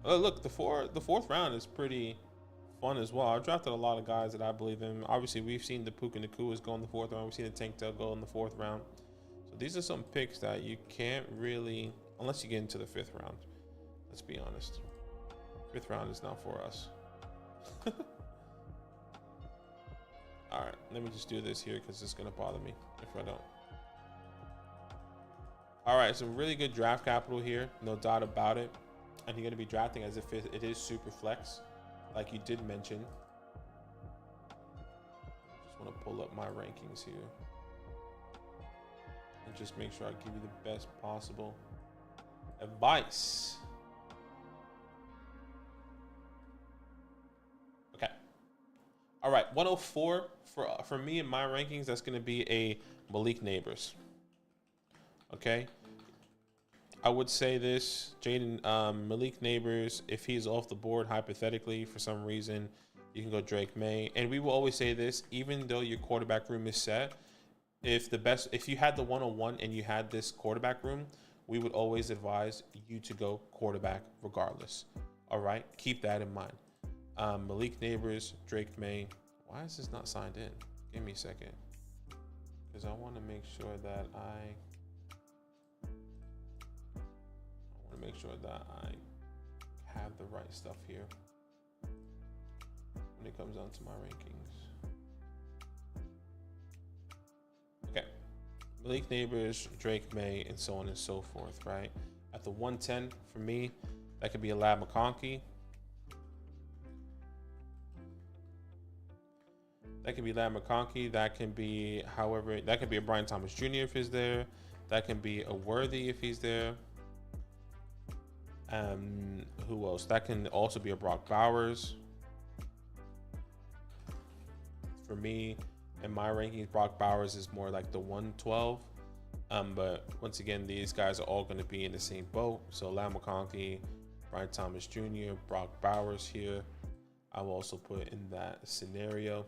Oh, look, the fourth round is pretty fun as well. I've drafted a lot of guys that I believe in. Obviously, we've seen the Puka Nakuas go in the 4th round. We've seen the Tank Dell go in the 4th round. So these are some picks that you can't really, unless you get into the 5th round. Let's be honest. 5th round is not for us. All right, let me just do this here because it's going to bother me if I don't. All right, some really good draft capital here, no doubt about it. And you're going to be drafting as if it is SuperFlex, like you did mention. Just want to pull up my rankings here and just make sure I give you the best possible advice. Okay. All right, 104 for me in my rankings. That's going to be a Malik Neighbors. Okay. I would say this, Malik Neighbors, if he's off the board, hypothetically, for some reason, you can go Drake May. And we will always say this, even though your quarterback room is set, if you had the 101 and you had this quarterback room, we would always advise you to go quarterback regardless. All right, keep that in mind. Malik Neighbors, Drake May. Why is this not signed in? Give me a second, because I want to make sure that I have the right stuff here when it comes down to my rankings. Okay, Malik Neighbors, Drake May, and so on and so forth, right? At the 110, for me, that could be a Lab McConkey. That can be Lab McConkey. That can be, however, that could be a Brian Thomas Jr. if he's there. That can be a Worthy if he's there. Who else? That can also be a Brock Bowers. For me, in my rankings, Brock Bowers is more like the 112. But once again, these guys are all going to be in the same boat. So Lam McConkey, Brian Thomas Jr., Brock Bowers here. I will also put in that scenario.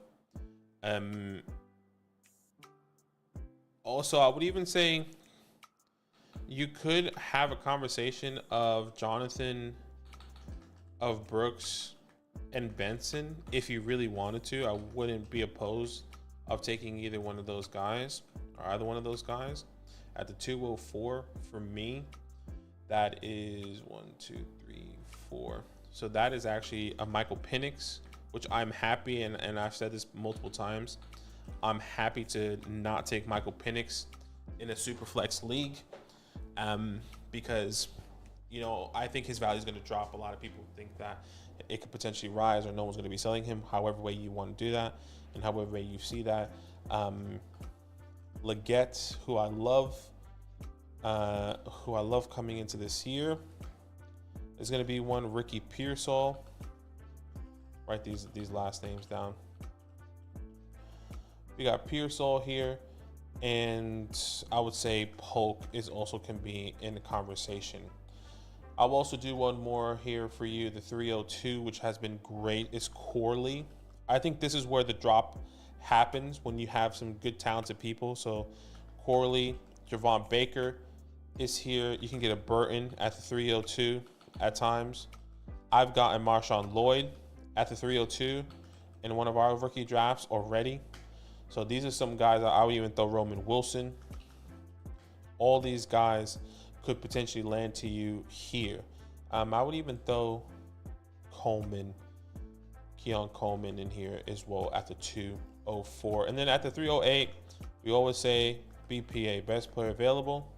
Also, I would even say you could have a conversation of Jonathan, of Brooks, and Benson if you really wanted to. I wouldn't be opposed of taking either one of those guys or either one of those guys. At the 204, for me, that is 1, 2, 3, 4. So that is actually a Michael Penix, which I'm happy, and I've said this multiple times, I'm happy to not take Michael Penix in a SuperFlex league. Because, you know, I think his value is going to drop. A lot of people think that it could potentially rise or no one's going to be selling him, however way you want to do that and however way you see that. Leggett, who I love coming into this year, is going to be one Ricky Pearsall. Write these last names down. We got Pearsall here. And I would say Polk is also can be in the conversation. I'll also do one more here for you. The 302, which has been great, is Corley. I think this is where the drop happens when you have some good talented people. So Corley, Javon Baker is here. You can get a Burton at the 302. at times. I've gotten Marshawn Lloyd at the 302 in one of our rookie drafts already. So these are some guys that I would even throw Roman Wilson. All these guys could potentially land to you here. I would even throw Keon Coleman in here as well at the 204. And then at the 308, we always say BPA, best player available,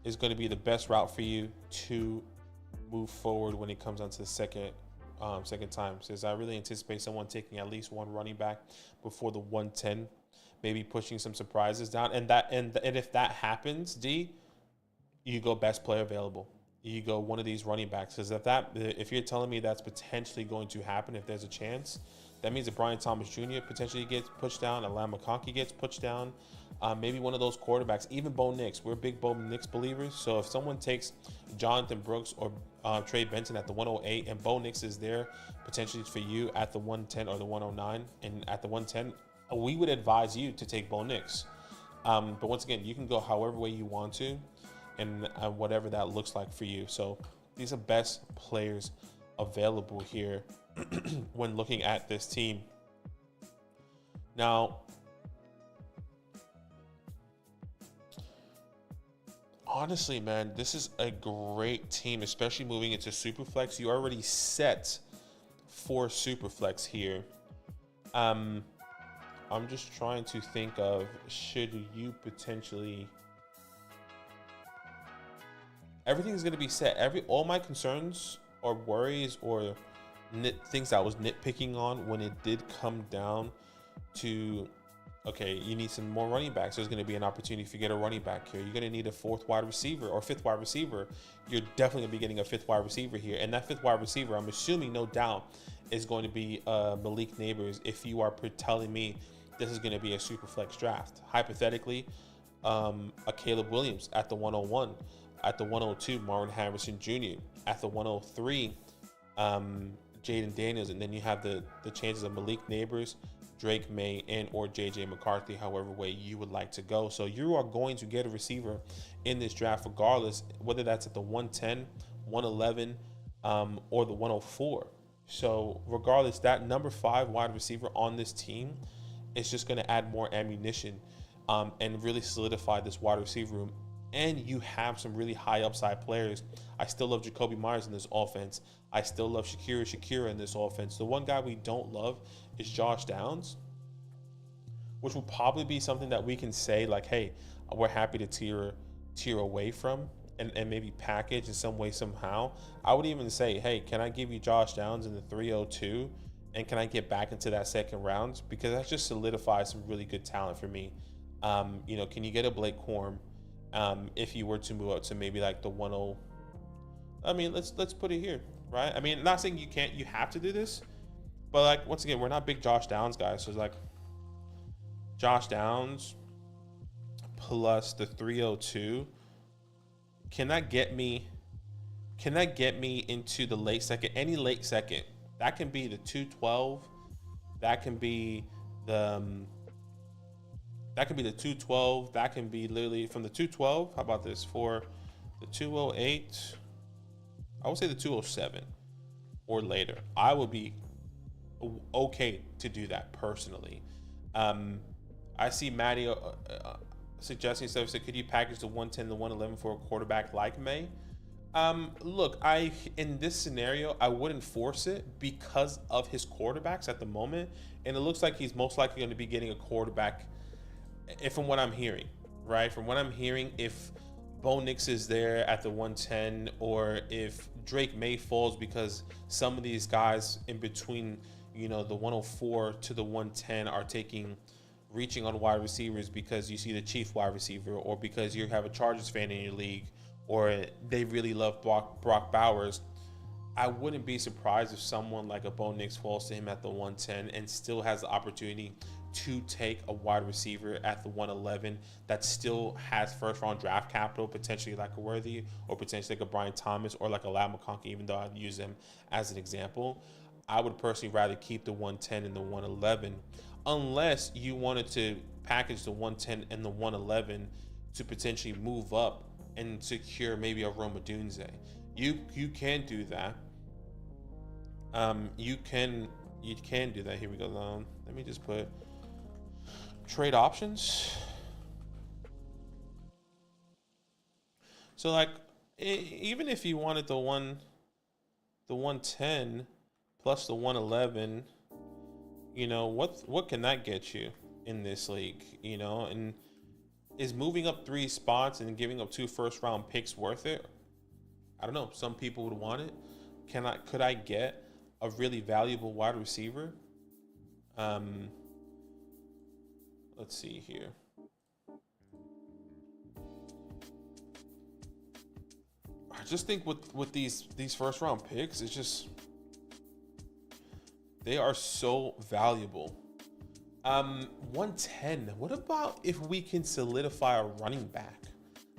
is going to be the best route for you to move forward when it comes onto the second time. Says I really anticipate someone taking at least one running back before the 110, maybe pushing some surprises down. And if that happens, D, you go best player available. You go one of these running backs. Because if you're telling me that's potentially going to happen, if there's a chance, that means that Brian Thomas Jr. potentially gets pushed down, Alam McConkey gets pushed down, maybe one of those quarterbacks, even Bo Nix. We're big Bo Nix believers. So if someone takes Jonathan Brooks or Trey Benson at the 108 and Bo Nix is there potentially for you at the 110 or the 109, and at the 110, we would advise you to take Bo Nix. But once again, you can go however way you want to, and whatever that looks like for you. So these are best players available here when looking at this team. Now, honestly, man, this is a great team, especially moving into SuperFlex. You already set for SuperFlex here. I'm just trying to think of, should you potentially... Everything's going to be set. All my concerns or worries or things I was nitpicking on when it did come down to, okay, you need some more running backs. There's going to be an opportunity if you get a running back here. You're going to need a fourth wide receiver or fifth wide receiver. You're definitely going to be getting a fifth wide receiver here. And that fifth wide receiver, I'm assuming, no doubt, is going to be Malik Neighbors if you are telling me this is going to be a super flex draft. Hypothetically, a Caleb Williams at the 101. At the 102, Marvin Harrison Jr. At the 103, Jaden Daniels. And then you have the chances of Malik Neighbors, Drake May, and or J.J. McCarthy, however way you would like to go. So you are going to get a receiver in this draft regardless, whether that's at the 110, 111, or the 104. So regardless, that number 5 wide receiver on this team is just going to add more ammunition and really solidify this wide receiver room. And you have some really high upside players. I still love Jacoby Myers in this offense. I still love Shakira in this offense. The one guy we don't love is Josh Downs, which will probably be something that we can say like, hey, we're happy to tier away from and maybe package in some way, somehow. I would even say, hey, can I give you Josh Downs in the 302? And can I get back into that second round? Because that just solidifies some really good talent for me. Can you get a Blake Corum? If you were to move up to maybe like the 10, I mean, let's put it here, right? I mean, not saying you have to do this, but like, once again, we're not big Josh Downs guys. So it's like Josh Downs plus the 302. Can that get me into the late second, any late second? That can be the 212. That can be the 212. That can be literally from the 212. How about this? For the 208, I would say the 207 or later. I would be okay to do that personally. I see Matty suggesting stuff. So could you package the 110, the 111 for a quarterback like May? Look, in this scenario, I wouldn't force it because of his quarterbacks at the moment. And it looks like he's most likely going to be getting a quarterback. From what I'm hearing, right? From what I'm hearing, if Bo Nix is there at the 110, or if Drake May falls because some of these guys in between, the 104 to the 110 are reaching on wide receivers because you see the chief wide receiver, or because you have a Chargers fan in your league, or they really love Brock Bowers, I wouldn't be surprised if someone like a Bo Nix falls to him at the 110 and still has the opportunity to take a wide receiver at the 111 that still has first round draft capital, potentially like a Worthy, or potentially like a Brian Thomas, or like a Lat McConkey, even though I'd use him as an example. I would personally rather keep the 110 and the 111, unless you wanted to package the 110 and the 111 to potentially move up and secure maybe a Roma Dunze. You can do that. You can do that. Here we go. Let me just put trade options. So like, even if you wanted the 110 plus the 111, you know, what can that get you in this league? You know, and is moving up 3 spots and giving up 2 first-round picks worth it? I don't know. Some people would want it. Could I get a really valuable wide receiver? Let's see here. I just think with these first round picks, it's just, they are so valuable. 110. What about if we can solidify a running back?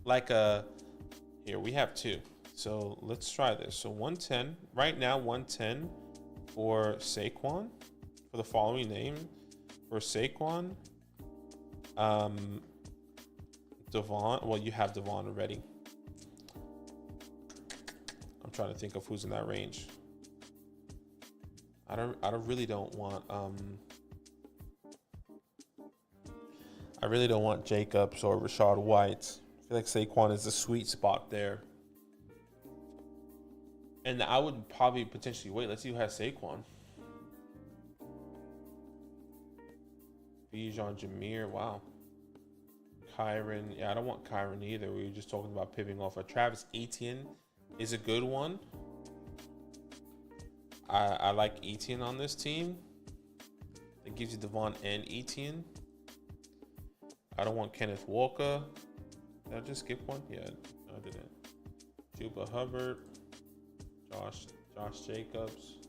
Like here we have 2. So let's try this. So 110 right now, 110 for Saquon, for the following name for Saquon. Devon. Well, you have Devon already. I'm trying to think of who's in that range. I really don't want Jacobs or Rashad White. I feel like Saquon is the sweet spot there. And I would probably potentially wait. Let's see who has Saquon. Bijan, Jameer. Wow. Kyron. Yeah, I don't want Kyron either. We were just talking about pivoting off. Travis Etienne is a good one. I like Etienne on this team. It gives you Devon and Etienne. I don't want Kenneth Walker. Did I just skip one? Yeah, I didn't. Juba Hubbard. Josh Jacobs.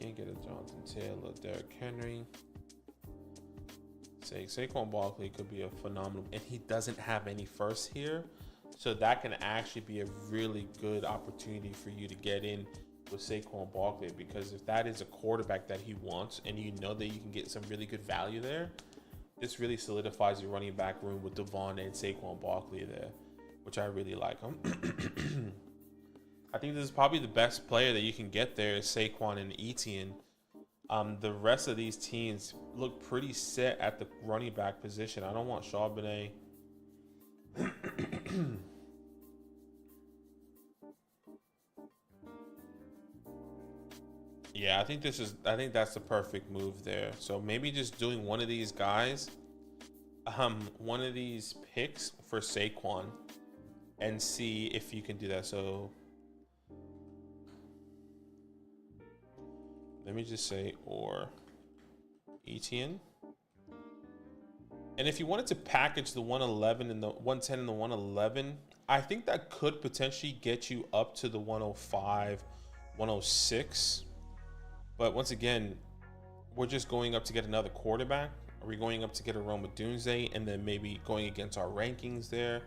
Can't get a Jonathan Taylor. Derrick Henry. Saquon Barkley could be a phenomenal, and he doesn't have any firsts here, so that can actually be a really good opportunity for you to get in with Saquon Barkley, because if that is a quarterback that he wants and you know that you can get some really good value there, this really solidifies your running back room with Devon and Saquon Barkley there, which I really like. I think this is probably the best player that you can get there is Saquon and Etienne. The rest of these teams look pretty set at the running back position. I don't want Charbonnet. Yeah, I think that's the perfect move there. So maybe just doing one of these guys, one of these picks for Saquon, and see if you can do that. So let me just say, or Etienne. And if you wanted to package the 111 and the 110 and the 111, I think that could potentially get you up to the 105, 106. But once again, we're just going up to get another quarterback. Are we going up to get a Rome Odunze and then maybe going against our rankings there?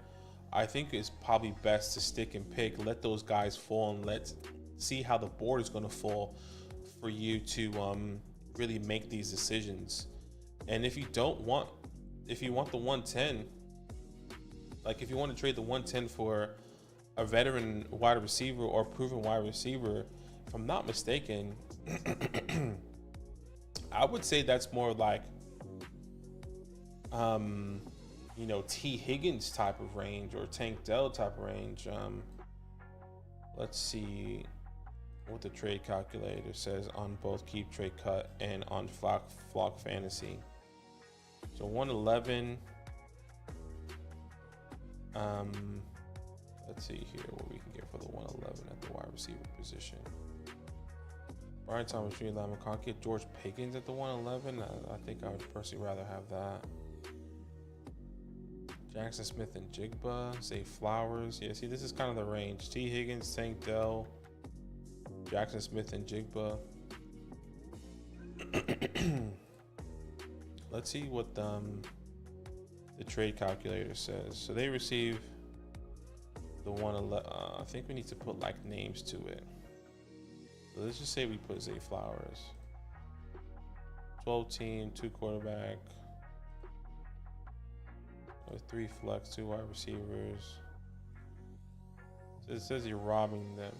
I think it's probably best to stick and pick, let those guys fall, and let's see how the board is going to fall for you to really make these decisions. And if you want the 110, like if you want to trade the 110 for a veteran wide receiver or proven wide receiver, if I'm not mistaken, I would say that's more like T. Higgins type of range or Tank Dell type of range. Let's see what the trade calculator says on both Keep Trade Cut and on Flock Fantasy. So 111. Let's see here what we can get for the 111 at the wide receiver position. Brian Thomas Jr., Lamar Conky, George Pickens at the 111. I think I would personally rather have that. Jackson Smith and Jigba, Zay Flowers. Yeah, see, this is kind of the range. T. Higgins, Tank Dell, Jackson Smith and Jigba. Let's see what the trade calculator says. So they receive the 111. I think we need to put like names to it. So let's just say we put Zay Flowers. 12 team, 2 quarterback. With 3 flex, 2 wide receivers. So it says you're robbing them.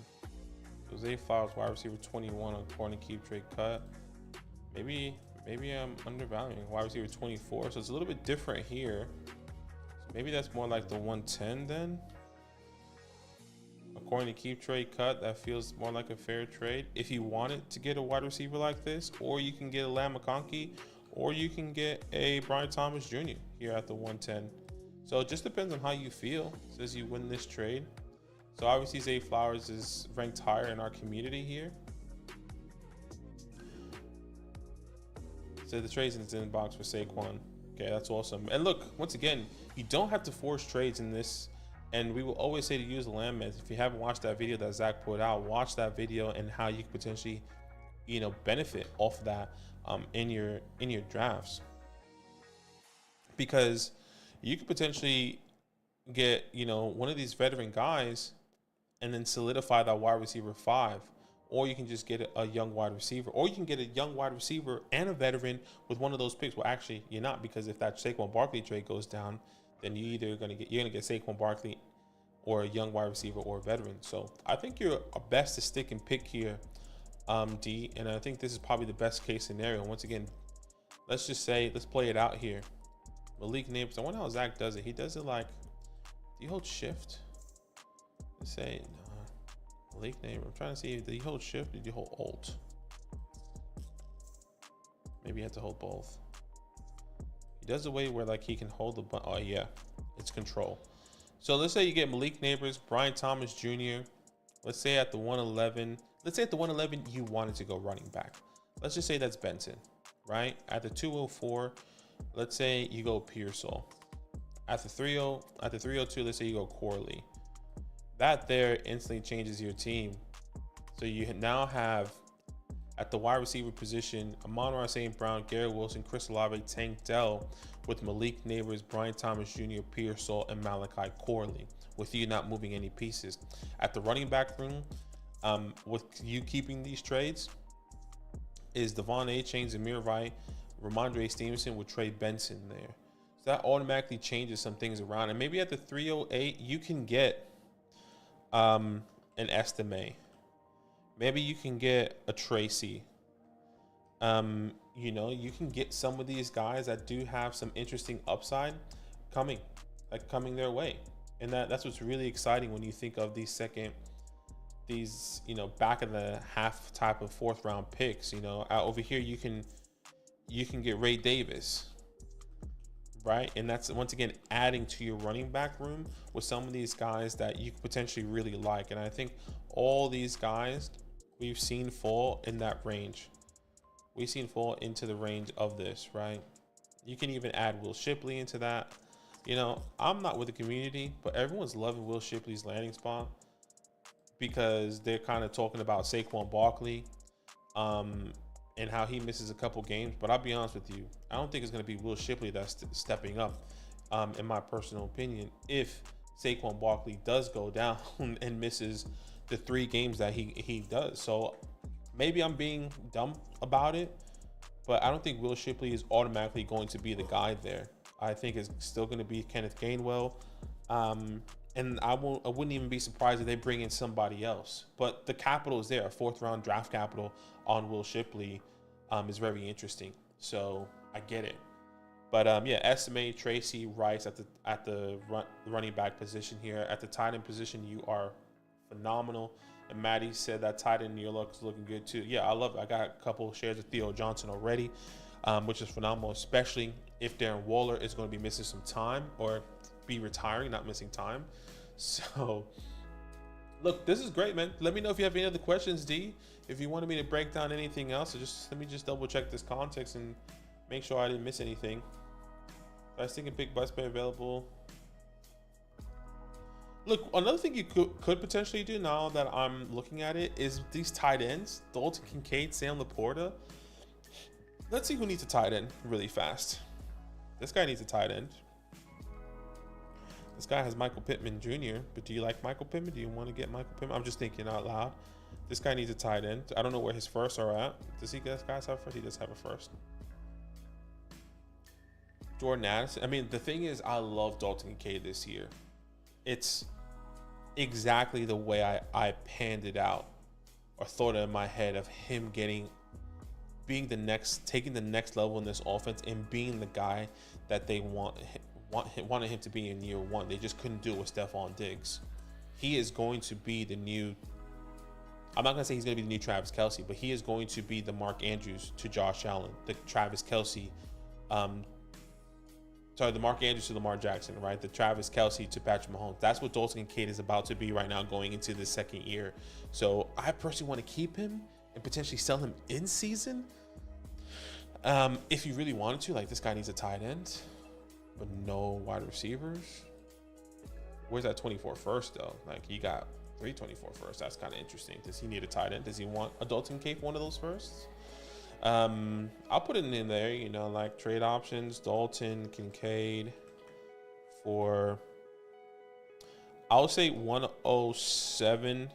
So Zay Flowers, wide receiver 21 on corner keep trade cut. Maybe I'm undervaluing wide receiver 24. So it's a little bit different here. So maybe that's more like the 110 then. According to keep trade cut, that feels more like a fair trade. If you wanted to get a wide receiver like this, or you can get a Lam McConkey, or you can get a Brian Thomas Jr. here at the 110. So it just depends on how you feel. It says you win this trade. So obviously Zay Flowers is ranked higher in our community here. So the trades in his inbox for Saquon. Okay, that's awesome. And look, once again, you don't have to force trades in this. And we will always say to use the land method. If you haven't watched that video that Zach put out, watch that video and how you could potentially, benefit off of that in your drafts. Because you could potentially get, one of these veteran guys and then solidify that wide receiver 5. Or you can just get a young wide receiver. Or you can get a young wide receiver and a veteran with one of those picks. Well, actually, you're not, because if that Saquon Barkley trade goes down, then you're gonna get Saquon Barkley or a young wide receiver or a veteran. So I think you're best to stick and pick here, D. And I think this is probably the best case scenario. Once again, let's play it out here. Malik Neighbors. I wonder how Zach does it. He does it like, do you hold shift? Let's say Malik Neighbors. I'm trying to see, did he hold shift? Did you hold alt? Maybe you have to hold both. He does a way where like he can hold the button. Oh yeah, it's control. So let's say you get Malik Neighbors, Brian Thomas Jr. Let's say at the 111. Let's say at the 111 you wanted to go running back. Let's just say that's Benson, right? At the 204, let's say you go Pearsall. At the 302, let's say you go Corley. That there instantly changes your team. So you now have at the wide receiver position, Amon-Ra St. Brown, Garrett Wilson, Chris Olave, Tank Dell, with Malik Neighbors, Brian Thomas Jr., Pearsall, and Malachi Corley, with you not moving any pieces. At the running back room, with you keeping these trades, is Devon A-Chain, Zamir Wright, Ramondre Stevenson with Trey Benson there. So that automatically changes some things around. And maybe at the 308, you can get an Estime. Maybe you can get a Tracy. You can get some of these guys that do have some interesting upside coming their way. And that's what's really exciting when you think of these back of the half type of 4th round picks. Over here you can get Ray Davis, right? And that's once again adding to your running back room with some of these guys that you potentially really like. And I think all these guys we've seen fall in that range. We've seen fall into the range of this, right? You can even add Will Shipley into that. I'm not with the community, but everyone's loving Will Shipley's landing spot because they're kind of talking about Saquon Barkley and how he misses a couple games. But I'll be honest with you, I don't think it's going to be Will Shipley that's stepping up, in my personal opinion, if Saquon Barkley does go down and misses the 3 games that he does. So maybe I'm being dumb about it, but I don't think Will Shipley is automatically going to be the guy there. I think it's still going to be Kenneth Gainwell. And I wouldn't even be surprised if they bring in somebody else. But the capital is there. A 4th round draft capital on Will Shipley is very interesting. So I get it. But Estime, Tracy, Rice at the running back position here. At the tight end position, you are phenomenal. And Maddie said that tight end in your luck is looking good too. Yeah, I love it. I got a couple shares of Theo Johnson already, which is phenomenal, especially if Darren Waller is going to be missing some time or be retiring, not missing time. So look, this is great, man. Let me know if you have any other questions, D. If you wanted me to break down anything else, let me double check this context and make sure I didn't miss anything. I was thinking big bust pay available. Look, another thing you could potentially do now that I'm looking at it is these tight ends, Dalton Kincaid, Sam Laporta. Let's see who needs a tight end really fast. This guy needs a tight end. This guy has Michael Pittman Jr., but do you like Michael Pittman? Do you want to get Michael Pittman? I'm just thinking out loud. This guy needs a tight end. I don't know where his firsts are at. Does he guys have a first? He does have a first. Jordan Addison. I mean, the thing is, I love Dalton Kincaid this year. It's exactly the way I panned it out or thought it in my head of him taking the next level in this offense and being the guy that they wanted him to be in year one. They just couldn't do it with Stephon Diggs. He is going to be the new. I'm not gonna say he's gonna be the new Travis Kelce, but he is going to be the Mark Andrews to Josh Allen, the Travis Kelce. The Mark Andrews to Lamar Jackson, right? The Travis Kelce to Patrick Mahomes. That's what Dalton Kincaid is about to be right now going into the second year. So I personally want to keep him and potentially sell him in season. If you really wanted to, like, this guy needs a tight end, but no wide receivers. Where's that 24 first though? Like, he got 324 first. That's kind of interesting. Does he need a tight end? Does he want a Dalton Kincaid for one of those firsts? I'll put it in there, you know, like trade options, Dalton Kincaid for, I'll say 107.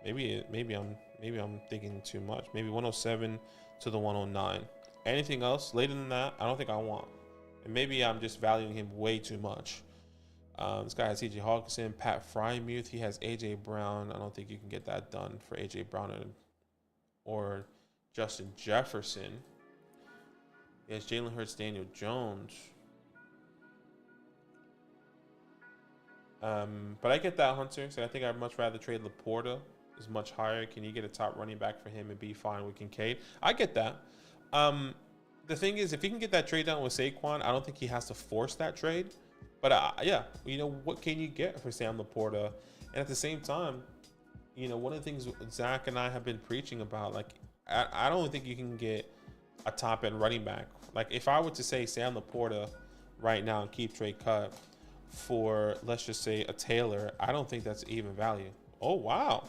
Maybe I'm thinking too much. Maybe 107 to the 109. Anything else later than that, I don't think I want. And maybe I'm just valuing him way too much. This guy has C.J. Hawkinson, Pat Frymuth. He has A.J. Brown. I don't think you can get that done for A.J. Brown or Justin Jefferson. He has Jalen Hurts, Daniel Jones. But I get that, Hunter. So I think I'd much rather trade Laporta. Is much higher. Can you get a top running back for him and be fine with Kincaid? I get that. The thing is, if he can get that trade done with Saquon, I don't think he has to force that trade. But yeah, you know, what can you get for Sam Laporta? And at the same time, you know, one of the things Zach and I have been preaching about, like, I don't think you can get a top end running back. Like, if I were to say Sam Laporta right now and keep trade cut for, let's just say, a Taylor, I don't think that's even value. Oh, wow.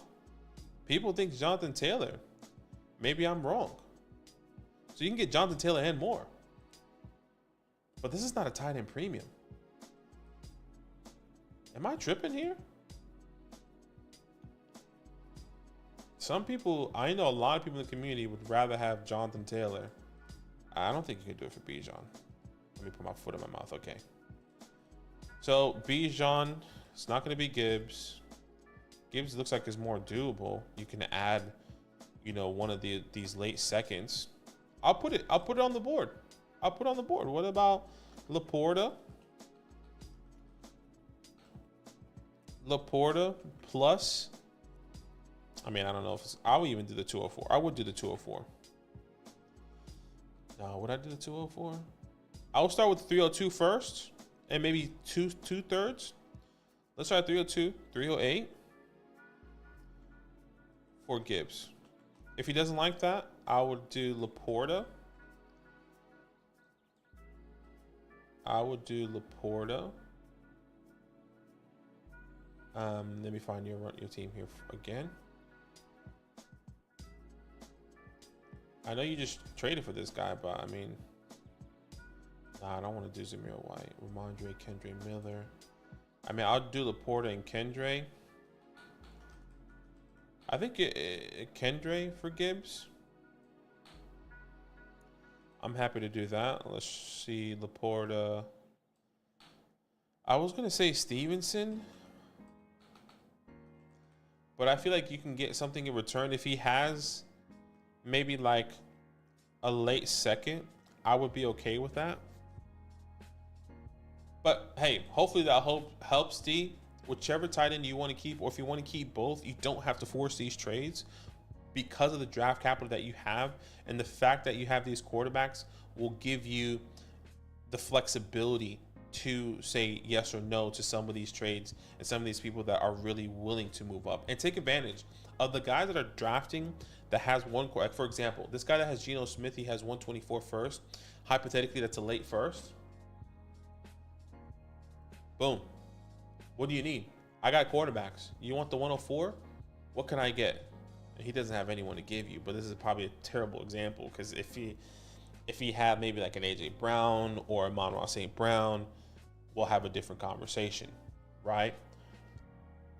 People think Jonathan Taylor. Maybe I'm wrong. So you can get Jonathan Taylor and more. But this is not a tight end premium. Am I tripping here? Some people, I know a lot of people in the community would rather have Jonathan Taylor. I don't think you can do it for Bijan. Let me put my foot in my mouth. Okay. So Bijan, it's not going to be Gibbs. Gibbs looks like it's more doable. You can add, you know, one of these late seconds. I'll put it on the board. I'll put it on the board. What about Laporta? Laporta plus, I mean, I don't know if it's, I would even do the 204. I would do the 204. No, would I do the 204? I will start with 302 first and maybe two thirds. Let's start 302, 308 for Gibbs. If he doesn't like that, I would do Laporta. Let me find your team here again. I know you just traded for this guy, but I mean, nah, I don't want to do Zamir White, Ramondre, Kendre Miller. I mean, I'll do Laporta and Kendre. I think Kendre for Gibbs. I'm happy to do that. Let's see, Laporta. I was gonna say Stevenson, but I feel like you can get something in return. If he has maybe like a late second, I would be okay with that. But hey, hopefully that helps D. Whichever tight end you want to keep, or if you want to keep both, you don't have to force these trades because of the draft capital that you have, and the fact that you have these quarterbacks will give you the flexibility to say yes or no to some of these trades and some of these people that are really willing to move up and take advantage of the guys that are drafting that has one. Like, for example, this guy that has Geno Smith, he has 124 first. Hypothetically, that's a late first. Boom. What do you need? I got quarterbacks. You want the 104? What can I get? And he doesn't have anyone to give you, but this is probably a terrible example, because if he had maybe like an AJ Brown or a Amon-Ra St. Brown, we'll have a different conversation, right?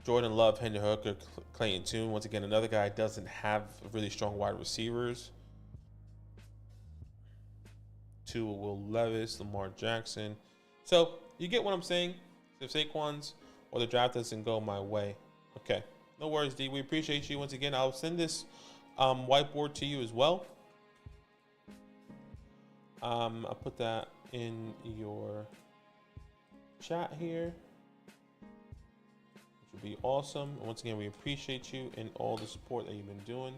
Jordan Love, Hendon Hooker, Clayton Tune. Once again, another guy doesn't have really strong wide receivers. 2 Will Levis, Lamar Jackson. So you get what I'm saying. If Saquon's or the draft doesn't go my way, okay, no worries, D. We appreciate you once again. I'll send this whiteboard to you as well. I'll put that in your chat here, which would be awesome. And once again, we appreciate you and all the support that you've been doing.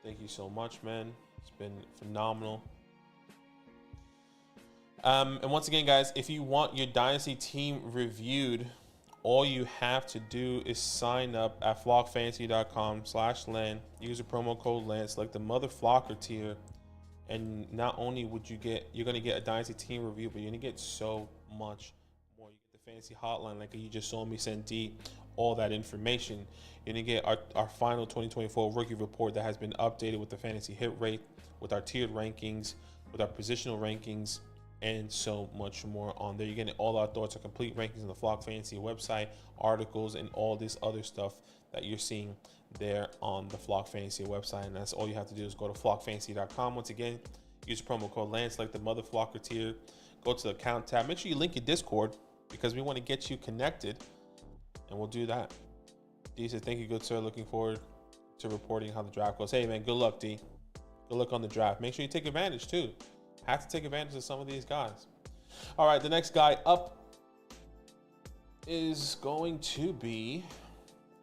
Thank you so much, man. It's been phenomenal. And once again, guys, if you want your Dynasty team reviewed, all you have to do is sign up at flockfantasy.com/Len. Use the promo code Len. Select the Mother Flocker tier. And not only you're going to get a Dynasty team review, but you're going to get so much more. You get the fantasy hotline, like you just saw me send D all that information. You're going to get our final 2024 rookie report that has been updated with the fantasy hit rate, with our tiered rankings, with our positional rankings, and so much more on there. You're getting all our thoughts, our complete rankings on the Flock Fantasy website, articles, and all this other stuff that you're seeing there on the Flock Fantasy website. And that's all you have to do is go to flockfantasy.com. Once again, use promo code Lance, select the Mother Flocker tier, go to the account tab. Make sure you link your Discord because we want to get you connected, and we'll do that. D says, thank you, good sir. Looking forward to reporting how the draft goes. Hey, man, good luck, D. Good luck on the draft. Make sure you take advantage, too. Have to take advantage of some of these guys. All right, the next guy up is going to be,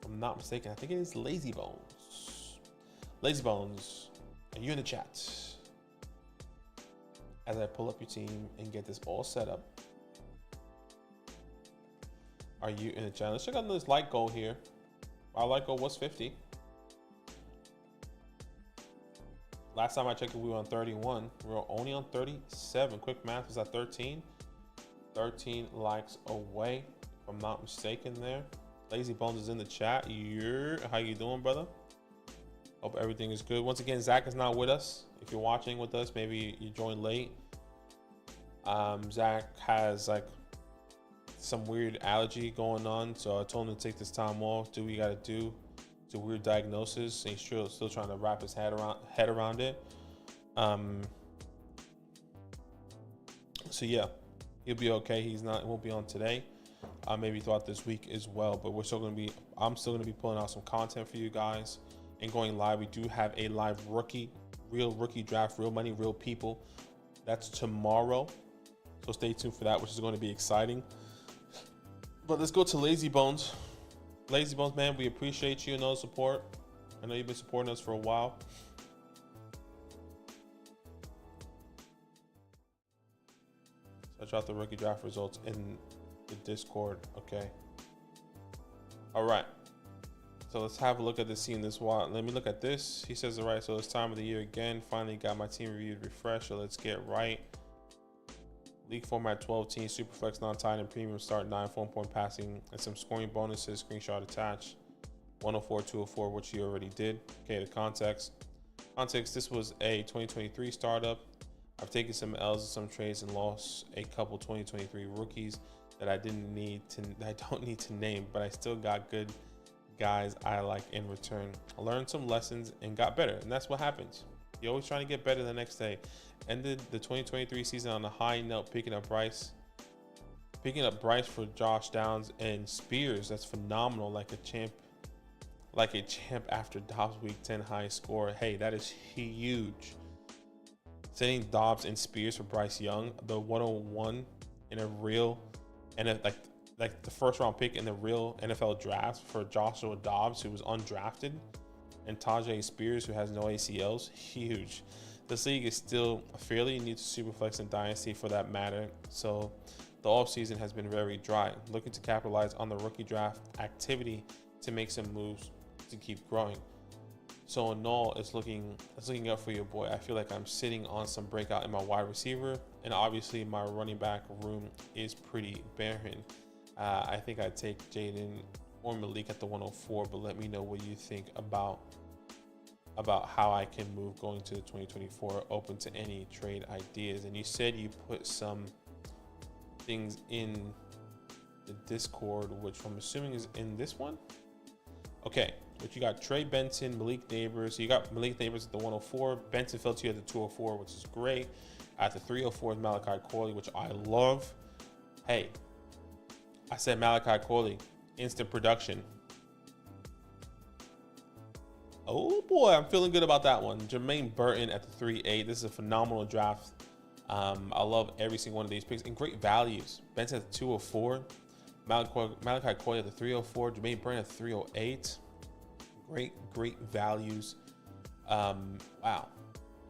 if I'm not mistaken, I think it is Lazy Bones. Lazy Bones, are you in the chat? As I pull up your team and get this all set up. Are you in the chat? Let's check out this light goal here. Our light goal was 50. Last time I checked, we were on 31. We were only on 37. Quick math was at 13. 13 likes away, if I'm not mistaken there. Lazy Bones is in the chat. How you doing, brother? Hope everything is good. Once again, Zach is not with us. If you're watching with us, maybe you joined late. Zach has like some weird allergy going on, so I told him to take this time off, do what you gotta do. It's a weird diagnosis, and he's still trying to wrap his head around it. So yeah, he'll be okay. He won't be on today. Maybe throughout this week as well. But I'm still gonna be pulling out some content for you guys and going live. We do have a live real rookie draft, real money, real people. That's tomorrow. So stay tuned for that, which is going to be exciting. But let's go to Lazy Bones. Lazy Bones, man, we appreciate you and all the support. I know you've been supporting us for a while. So I dropped the rookie draft results in the Discord. Okay. All right. So let's have a look at this team this while. Let me look at this. He says, all right, so it's time of the year again. Finally got my team reviewed, refreshed. So let's get right. League format 12 teams, Superflex, non-tight and premium start 9, 4-point passing, and some scoring bonuses. Screenshot attached. 104, 204, which you already did. Okay, the context. This was a 2023 startup. I've taken some L's and some trades and lost a couple 2023 rookies that I don't need to name, but I still got good guys I like in return. I learned some lessons and got better, and that's what happens. You're always trying to get better the next day. Ended the 2023 season on a high note, picking up Bryce for Josh Downs and Spears. That's phenomenal, like a champ after Dobbs week 10 high score. Hey, that is huge. Sending Dobbs and Spears for Bryce Young, the 101 in a real, and like the first round pick in the real NFL draft for Joshua Dobbs, who was undrafted, and Tajay Spears, who has no ACLs. Huge. This league is still fairly new to Superflex and Dynasty for that matter, so the offseason has been very dry. Looking to capitalize on the rookie draft activity to make some moves to keep growing. So in all, it's looking up for your boy. I feel like I'm sitting on some breakout in my wide receiver, and obviously my running back room is pretty barren. I think I'd take Jaden or Malik at the 104, but let me know what you think about how I can move going to the 2024. Open to any trade ideas. And you said you put some things in the Discord, which I'm assuming is in this one. Okay, but you got Trey Benson, Malik Neighbors. So you got Malik Neighbors at the 104. Benson fell to you at the 204, which is great. At the 304 is Malachi Corley, which I love. Hey, I said Malachi Corley, instant production. Oh boy, I'm feeling good about that one. Jermaine Burton at the 3.8. This is a phenomenal draft. I love every single one of these picks and great values. Benson at the 204. Malachi Corley at the 304. Jermaine Burton at the 308. Great values. Wow.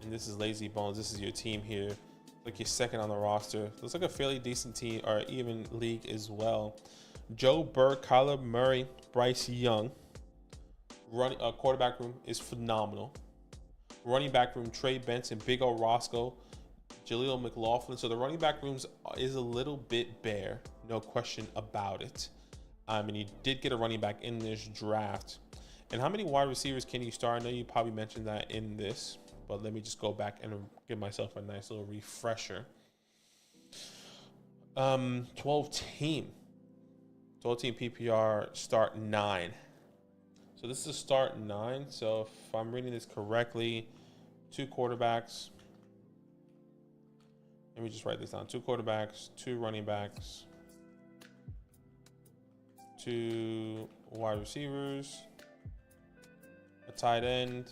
And this is Lazy Bones. This is your team here. Like you're second on the roster. Looks like a fairly decent team or even league as well. Joe Burke, Kyler Murray, Bryce Young. Quarterback room is phenomenal. Running back room, Trey Benson, Big O Roscoe, Jaleel McLaughlin. So the running back rooms is a little bit bare, no question about it. And you did get a running back in this draft. And how many wide receivers can you start? I know you probably mentioned that in this, but let me just go back and give myself a nice little refresher. 12 team PPR, start 9. So this is a start 9. So if I'm reading this correctly, 2 quarterbacks. Let me just write this down. 2 quarterbacks, 2 running backs, 2 wide receivers, a tight end.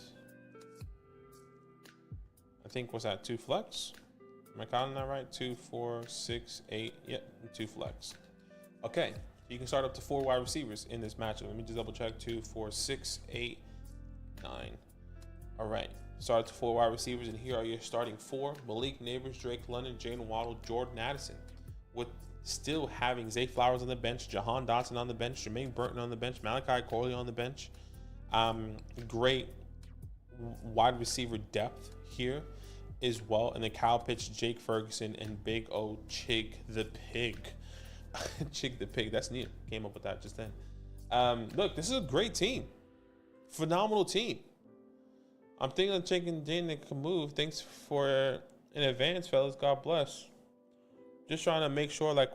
I think, was that 2 flex? Am I counting that right? 2, 4, 6, 8. Yep, 2 flex. Okay. You can start up to 4 wide receivers in this matchup. Let me just double check. 2, 4, 6, 8, 9. All right. Start up to 4 wide receivers, and here are your starting 4. Malik Neighbors, Drake London, Jalen Waddle, Jordan Addison. With still having Zay Flowers on the bench, Jahan Dotson on the bench, Jermaine Burton on the bench, Malachi Corley on the bench. Great wide receiver depth here as well. And then Kyle Pitts, Jake Ferguson, and Big O Chig the Pig. Chig the Pig, that's new. Came up with that just then. Look, this is a great team. Phenomenal team. I'm thinking of taking Jane and move. Thanks for in advance, fellas. God bless. Just trying to make sure, like,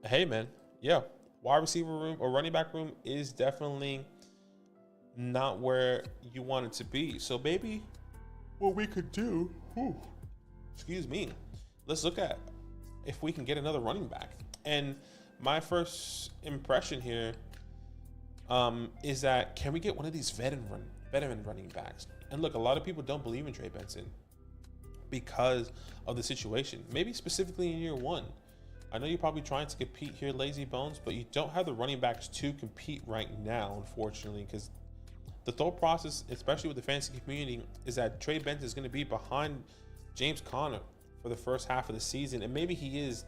hey, man. Yeah, wide receiver room or running back room is definitely not where you want it to be. So maybe what we could do, excuse me, let's look at if we can get another running back. And my first impression here is that can we get one of these veteran running backs? And look, a lot of people don't believe in Trey Benson because of the situation. Maybe specifically in year 1. I know you're probably trying to compete here, Lazy Bones, but you don't have the running backs to compete right now, unfortunately, because the thought process, especially with the fantasy community, is that Trey Benson is going to be behind James Conner for the first half of the season. And maybe he is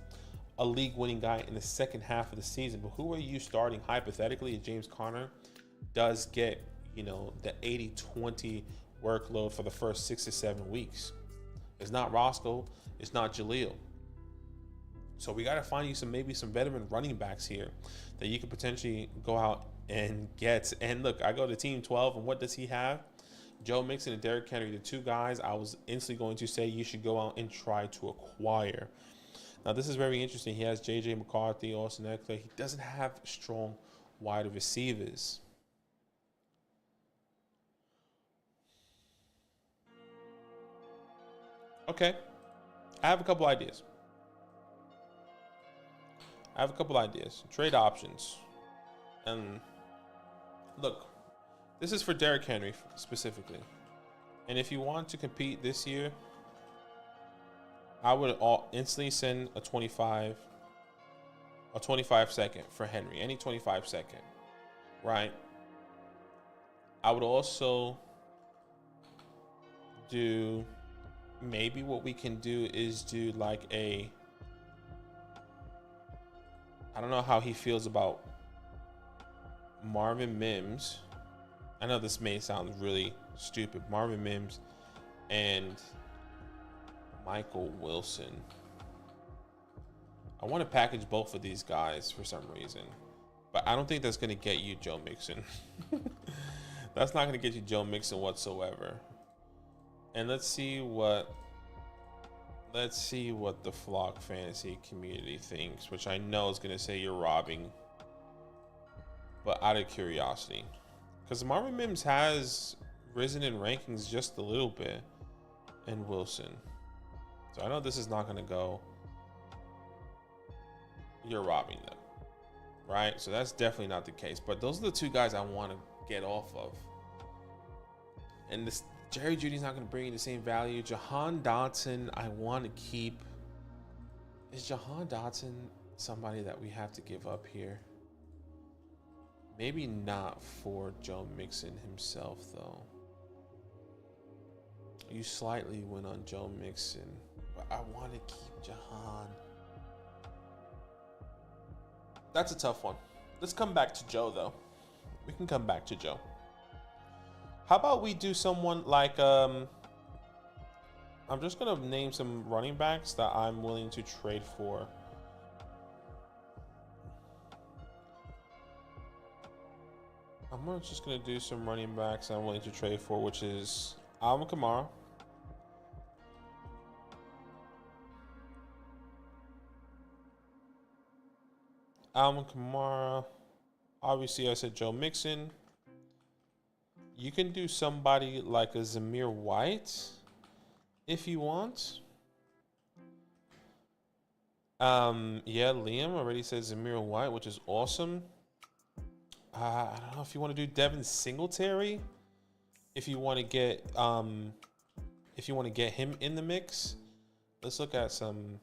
a league-winning guy in the second half of the season. But who are you starting hypothetically if James Conner does get, the 80-20 workload for the first 6 to 7 weeks? It's not Roscoe. It's not Jaleel. So we got to find you maybe some veteran running backs here that you could potentially go out and get. And look, I go to team 12, and what does he have? Joe Mixon and Derrick Henry, the 2 guys I was instantly going to say you should go out and try to acquire. Now, this is very interesting. He has J.J. McCarthy, Austin Eckler. He doesn't have strong wide receivers. Okay. I have a couple ideas. Trade options. And look, this is for Derrick Henry specifically. And if you want to compete this year, I would instantly send a 25 second for Henry, any 25 second, right? I would also do, maybe what we can do is do like I don't know how he feels about Marvin Mims. I know this may sound really stupid. Marvin Mims and Michael Wilson. I want to package both of these guys for some reason, but I don't think that's going to get you Joe Mixon. That's not going to get you Joe Mixon whatsoever. And let's see what the Flock fantasy community thinks, which I know is going to say you're robbing, but out of curiosity, because Marvin Mims has risen in rankings just a little bit, and Wilson. So I know this is not going to go. You're robbing them, right? So that's definitely not the case. But those are the two guys I want to get off of. And this Jerry Jeudy's not going to bring you the same value. Jahan Dotson, I want to keep. Is Jahan Dotson somebody that we have to give up here? Maybe not for Joe Mixon himself, though. You slightly went on Joe Mixon, but I want to keep Jahan. That's a tough one. Let's come back to Joe, though. We can come back to Joe. How about we do someone like, I'm just going to name some running backs that I'm willing to trade for. I'm just going to do some running backs I'm willing to trade for, which is Alvin Kamara. Alvin Kamara. Obviously, I said Joe Mixon. You can do somebody like a Zamir White if you want. Yeah, Liam already said Zamir White, which is awesome. I don't know if you want to do Devin Singletary. If you want to get him in the mix, let's look at some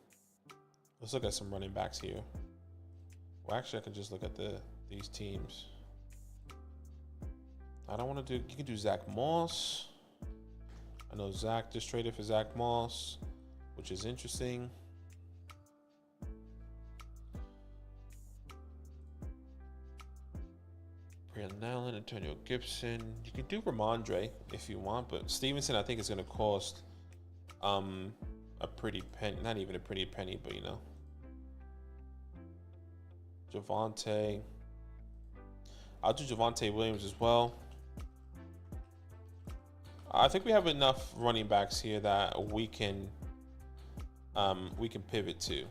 running backs here. Well, actually, I can just look at these teams. I don't want to do. You can do Zach Moss. I know Zach just traded for Zach Moss, which is interesting. Brandon Allen, Antonio Gibson. You can do Ramondre if you want, but Stevenson I think is going to cost a pretty penny. Not even a pretty penny, but you know. Javonte. I'll do Javonte Williams as well. I think we have enough running backs here that we can pivot to.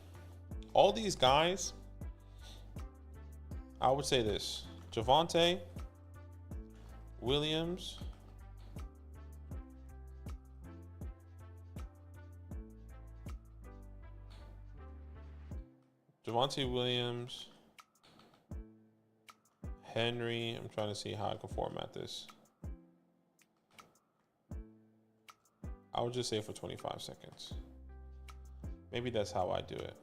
All these guys, I would say this. Javonte Williams, Henry. I'm trying to see how I can format this. I would just say for 25 seconds. Maybe that's how I do it.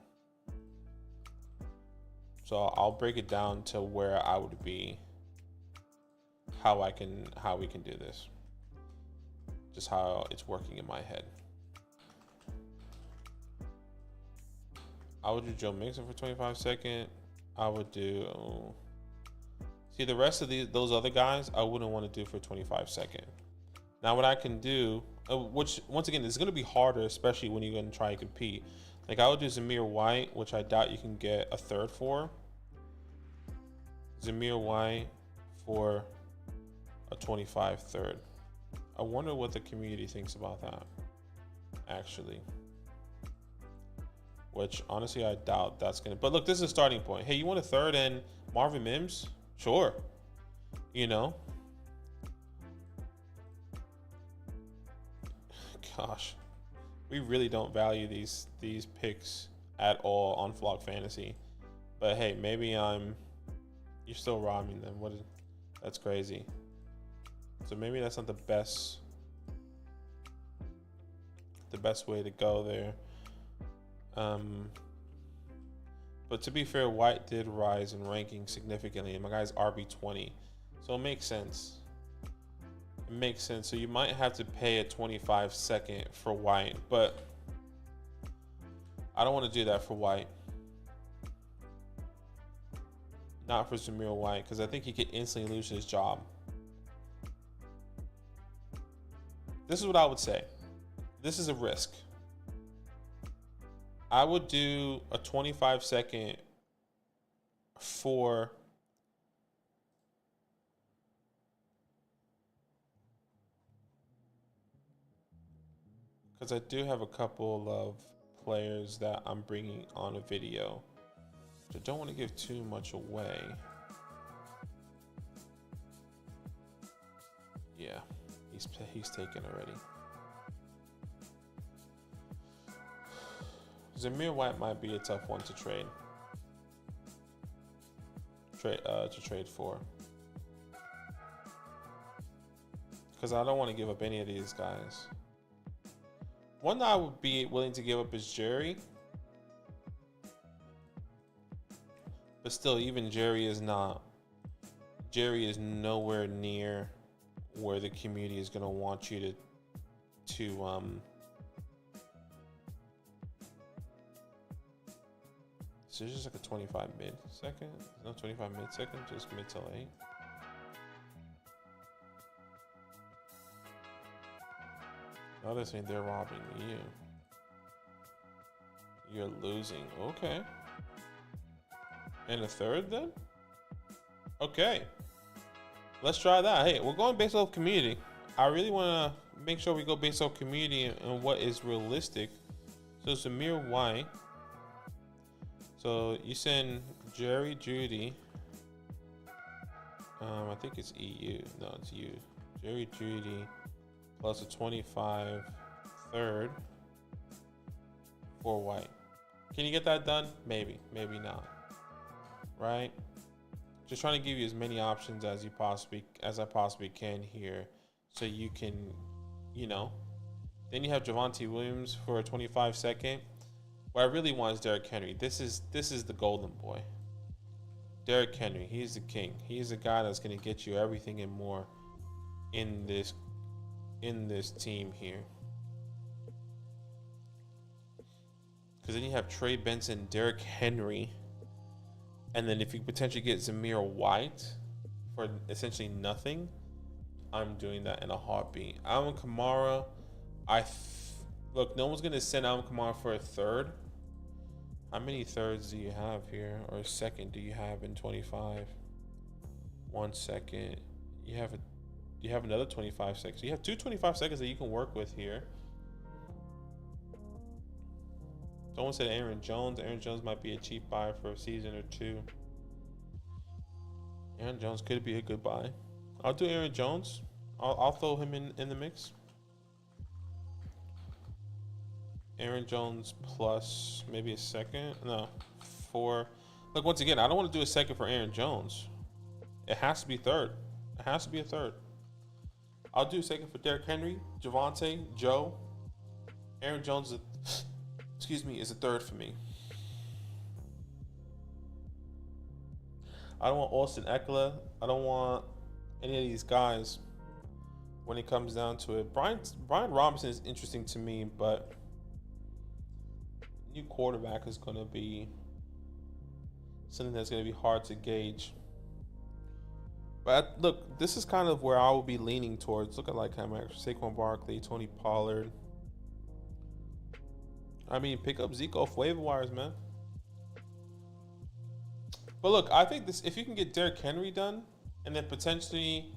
So I'll break it down to where I would be, how we can do this. Just how it's working in my head. I would do Joe Mixon for 25 seconds. I would do see the rest of those other guys I wouldn't want to do for 25 seconds. Now what I can do, which once again is going to be harder, especially when you're going to try and compete. Like I would do Zamir White, which I doubt you can get a third for. Zamir White for a 25 third. I wonder what the community thinks about that, actually. Which honestly I doubt that's gonna. But look, this is a starting point. Hey, you want a third and Marvin Mims? Sure. You know. Gosh, we really don't value these picks at all on Flock Fantasy. But hey, maybe you're still robbing them. That's crazy. So maybe that's not the best way to go there. But to be fair, White did rise in ranking significantly, and my guy's RB20, so it makes sense. It makes sense. So you might have to pay a 25 second for White, but I don't want to do that for White. Not for Zamir White, because I think he could instantly lose his job. This is what I would say. This is a risk. I would do a 25 second for because I do have a couple of players that I'm bringing on a video. So I don't want to give too much away. Yeah, he's taken already. Zamir White might be a tough one to trade. To trade for. Because I don't want to give up any of these guys. One that I would be willing to give up is Jerry. But still, even Jerry is not. Jerry is nowhere near where the community is going to want you to so it's just like a 25 mid-second? No 25 mid-second, just mid to late. No, this means they're robbing you. You're losing. Okay. And a third then? Okay. Let's try that. Hey, we're going based off community. I really want to make sure we go based off community and what is realistic. So Zamir White. So you send Jerry Judy. I think it's EU. No, it's you. Jerry Judy plus a 25 third for White. Can you get that done? Maybe, maybe not. Right? Just trying to give you as many options as I possibly can here, so you can, you know. Then you have Javonte Williams for a 25 second. What I really want is Derrick Henry. This is the golden boy. Derrick Henry, he's the king. He's the guy that's going to get you everything and more in this team here. Because then you have Trey Benson, Derrick Henry, and then if you potentially get Zamir White for essentially nothing, I'm doing that in a heartbeat. Alvin Kamara, look, no one's going to send Alvin Kamara for a third. How many thirds do you have here, or a second do you have in 25? 1 second. You have another 25 seconds. You have 2 25 seconds that you can work with here. Someone said Aaron Jones. Aaron Jones might be a cheap buy for a season or two. Aaron Jones could be a good buy. I'll do Aaron Jones. I'll throw him in the mix. Aaron Jones plus maybe a second. No, 4. Look, once again, I don't want to do a second for Aaron Jones. It has to be third. It has to be a third. I'll do a second for Derrick Henry, Javonte, Joe. Aaron Jones, is a third for me. I don't want Austin Eckler. I don't want any of these guys when it comes down to it. Brian Robinson is interesting to me, but new quarterback is going to be something that's going to be hard to gauge. But look, this is kind of where I will be leaning towards. Look at Saquon Barkley, Tony Pollard. I mean, pick up Zeke off waiver wires, man. But look, I think this, if you can get Derrick Henry done and then potentially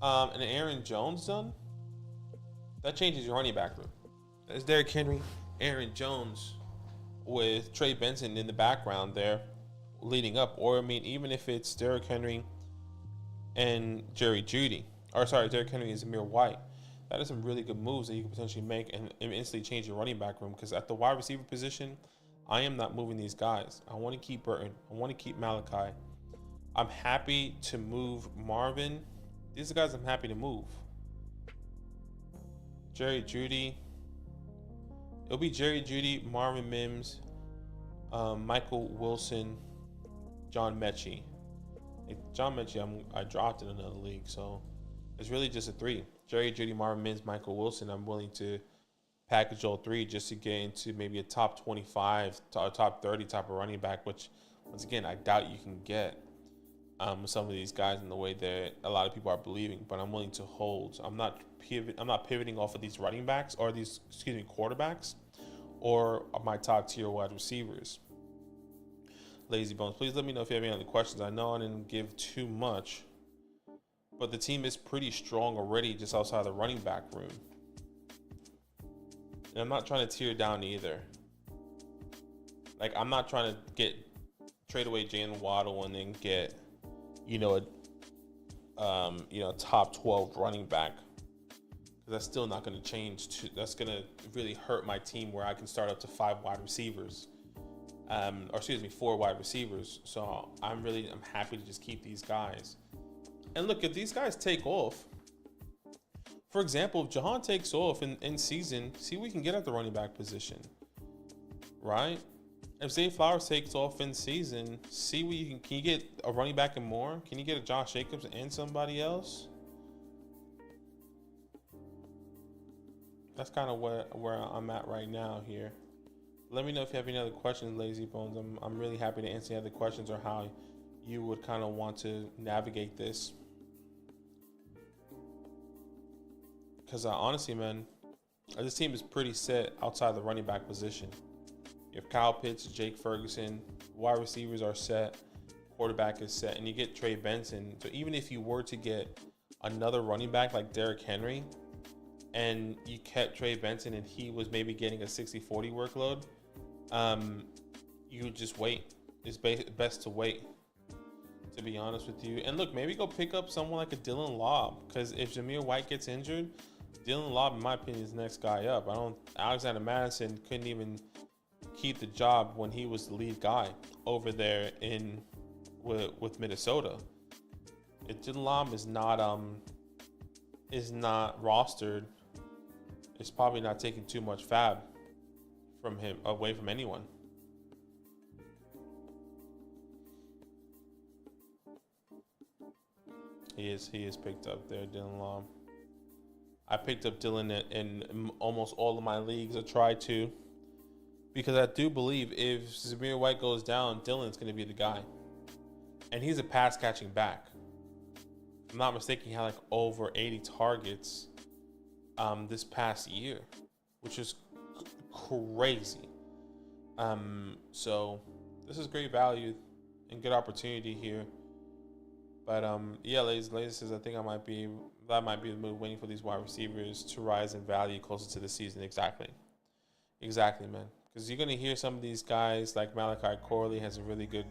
an Aaron Jones done, that changes your running back room. That's Derrick Henry, Aaron Jones with Trey Benson in the background there leading up. Or, I mean, even if it's Derrick Henry and Derrick Henry and Zamir White, that is some really good moves that you can potentially make and instantly change your running back room. Because at the wide receiver position, I am not moving these guys. I want to keep Burton. I want to keep Malachi. I'm happy to move Marvin. These are guys I'm happy to move. Jerry Jeudy. It'll be Jerry Jeudy, Marvin Mims, Michael Wilson, John Mechie. John Mechie, I dropped in another league, so it's really just a 3. Jerry Jeudy, Marvin Mims, Michael Wilson. I'm willing to package all 3 just to get into maybe a top 25, top 30 type of running back, which, once again, I doubt you can get some of these guys in the way that a lot of people are believing. But I'm willing to hold. I'm not pivoting off of these running backs or these, quarterbacks or my top tier wide receivers. Lazy Bones, please let me know if you have any other questions. I know I didn't give too much, but the team is pretty strong already just outside the running back room. And I'm not trying to tear down either. Like, I'm not trying to trade away Jalen Waddle and then get, a top 12 running back. That's still not going to change. That's going to really hurt my team where I can start up to 5 wide receivers, or excuse me, 4 wide receivers. So I'm happy to just keep these guys. And look, if these guys take off, for example, if Jahan takes off in season, see what we can get at the running back position, right? If Zay Flowers takes off in season, see what you can you get a running back and more? Can you get a Josh Jacobs and somebody else? That's kind of where I'm at right now here. Let me know if you have any other questions, Lazy Bones. I'm really happy to answer any other questions or how you would kind of want to navigate this. Because honestly, man, this team is pretty set outside the running back position. You have Kyle Pitts, Jake Ferguson, wide receivers are set, quarterback is set, and you get Trey Benson. So even if you were to get another running back like Derrick Henry, and you kept Trey Benson and he was maybe getting a 60-40 workload, you would just wait. It's best to wait, to be honest with you. And look, maybe go pick up someone like a Dylan Lobb, because if Jameer White gets injured, Dylan Lobb, in my opinion, is the next guy up. Alexander Madison couldn't even keep the job when he was the lead guy over there with Minnesota. If Dylan Lobb is not rostered, it's probably not taking too much fab from him, away from anyone. He is picked up there, Dylan Lobb. I picked up Dylan in almost all of my leagues. I tried to, because I do believe if Zamir White goes down, Dylan's going to be the guy. And he's a pass catching back. If I'm not mistaken, he had like over 80 targets this past year, which is crazy. So this is great value and good opportunity here. But yeah, Lazy says I think that might be the move, waiting for these wide receivers to rise in value closer to the season. Exactly, man. Because you're gonna hear some of these guys like Malachi Corley has a really good,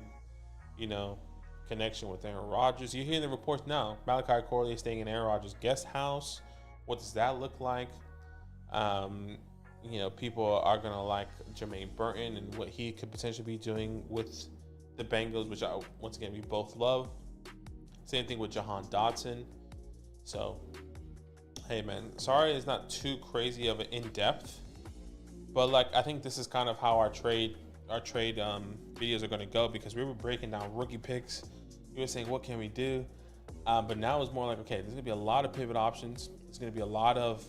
connection with Aaron Rodgers. You're hearing the reports now. Malachi Corley is staying in Aaron Rodgers' guest house. What does that look like? People are gonna like Jermaine Burton and what he could potentially be doing with the Bengals, which once again we both love. Same thing with Jahan Dotson. So, hey man, sorry it's not too crazy of an in-depth, but like I think this is kind of how our trade videos are gonna go, because we were breaking down rookie picks. We were saying what can we do, but now it's more like, okay, there's gonna be a lot of pivot options. There's gonna be a lot of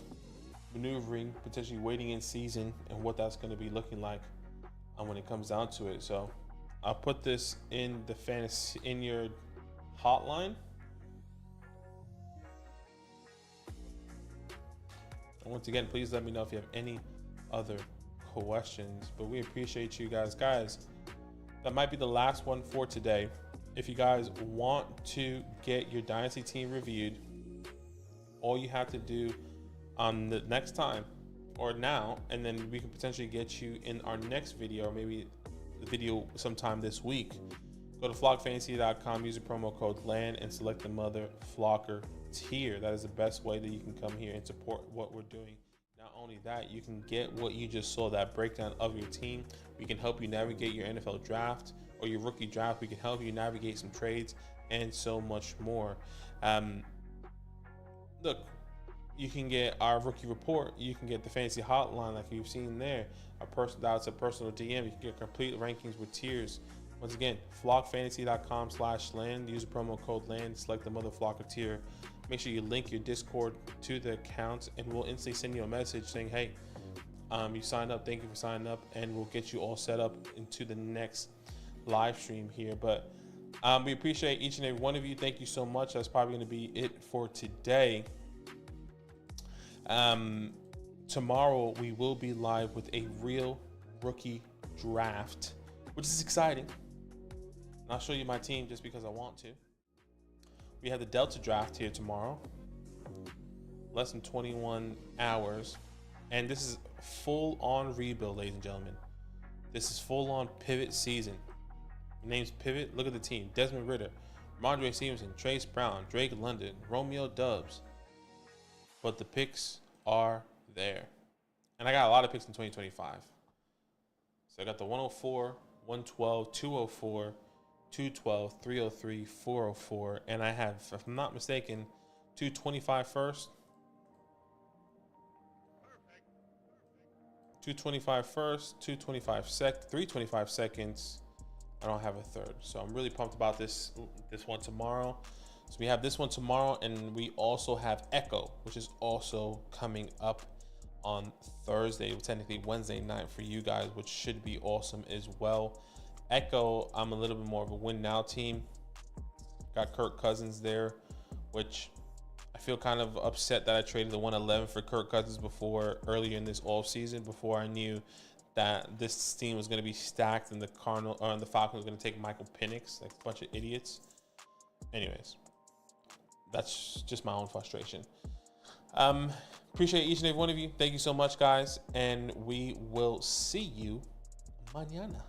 maneuvering, potentially waiting in season, and what that's gonna be looking like when it comes down to it. So I'll put this in the fantasy in your hotline. And once again, please let me know if you have any other questions. But we appreciate you guys. That might be the last one for today. If you guys want to get your Dynasty team reviewed, all you have to do on the next time or now, and then we can potentially get you in our next video, or maybe the video sometime this week. Go to flockfantasy.com, use the promo code LAND, and select the Mother Flocker tier. That is the best way that you can come here and support what we're doing. Not only that, you can get what you just saw, that breakdown of your team. We can help you navigate your NFL draft or your rookie draft. We can help you navigate some trades and so much more. Look, you can get our rookie report. You can get the fantasy hotline like you've seen there. That's a personal DM. You can get complete rankings with tiers. Once again, flockfantasy.com/land. Use the promo code LAND. Select the Mother Flocker tier. Make sure you link your Discord to the account, and we'll instantly send you a message saying, hey, you signed up. Thank you for signing up, and we'll get you all set up into the next live stream here. But we appreciate each and every one of you. Thank you so much. That's probably going to be it for today. Tomorrow we will be live with a real rookie draft, which is exciting. And I'll show you my team just because I want to. We have the Delta draft here tomorrow. Less than 21 hours. And this is full on rebuild, ladies and gentlemen. This is full on pivot season. The name's Pivot. Look at the team. Desmond Ridder, Ramondre Stevenson, Trace Brown, Drake London, Romeo Dubs. But the picks are there. And I got a lot of picks in 2025. So I got the 104, 112, 204, 212, 303, 404. And I have, if I'm not mistaken, 225 first. 225 first, 225 325 seconds. I don't have a third. So I'm really pumped about this one tomorrow. So we have this one tomorrow, and we also have Echo, which is also coming up on Thursday, technically Wednesday night for you guys, which should be awesome as well. Echo, I'm a little bit more of a win now team. Got Kirk Cousins there, which I feel kind of upset that I traded the 111 for Kirk Cousins earlier in this offseason, before I knew that this team was going to be stacked and the Falcons were going to take Michael Penix, like a bunch of idiots. Anyways, that's just my own frustration. Appreciate each and every one of you. Thank you so much, guys, and we will see you mañana.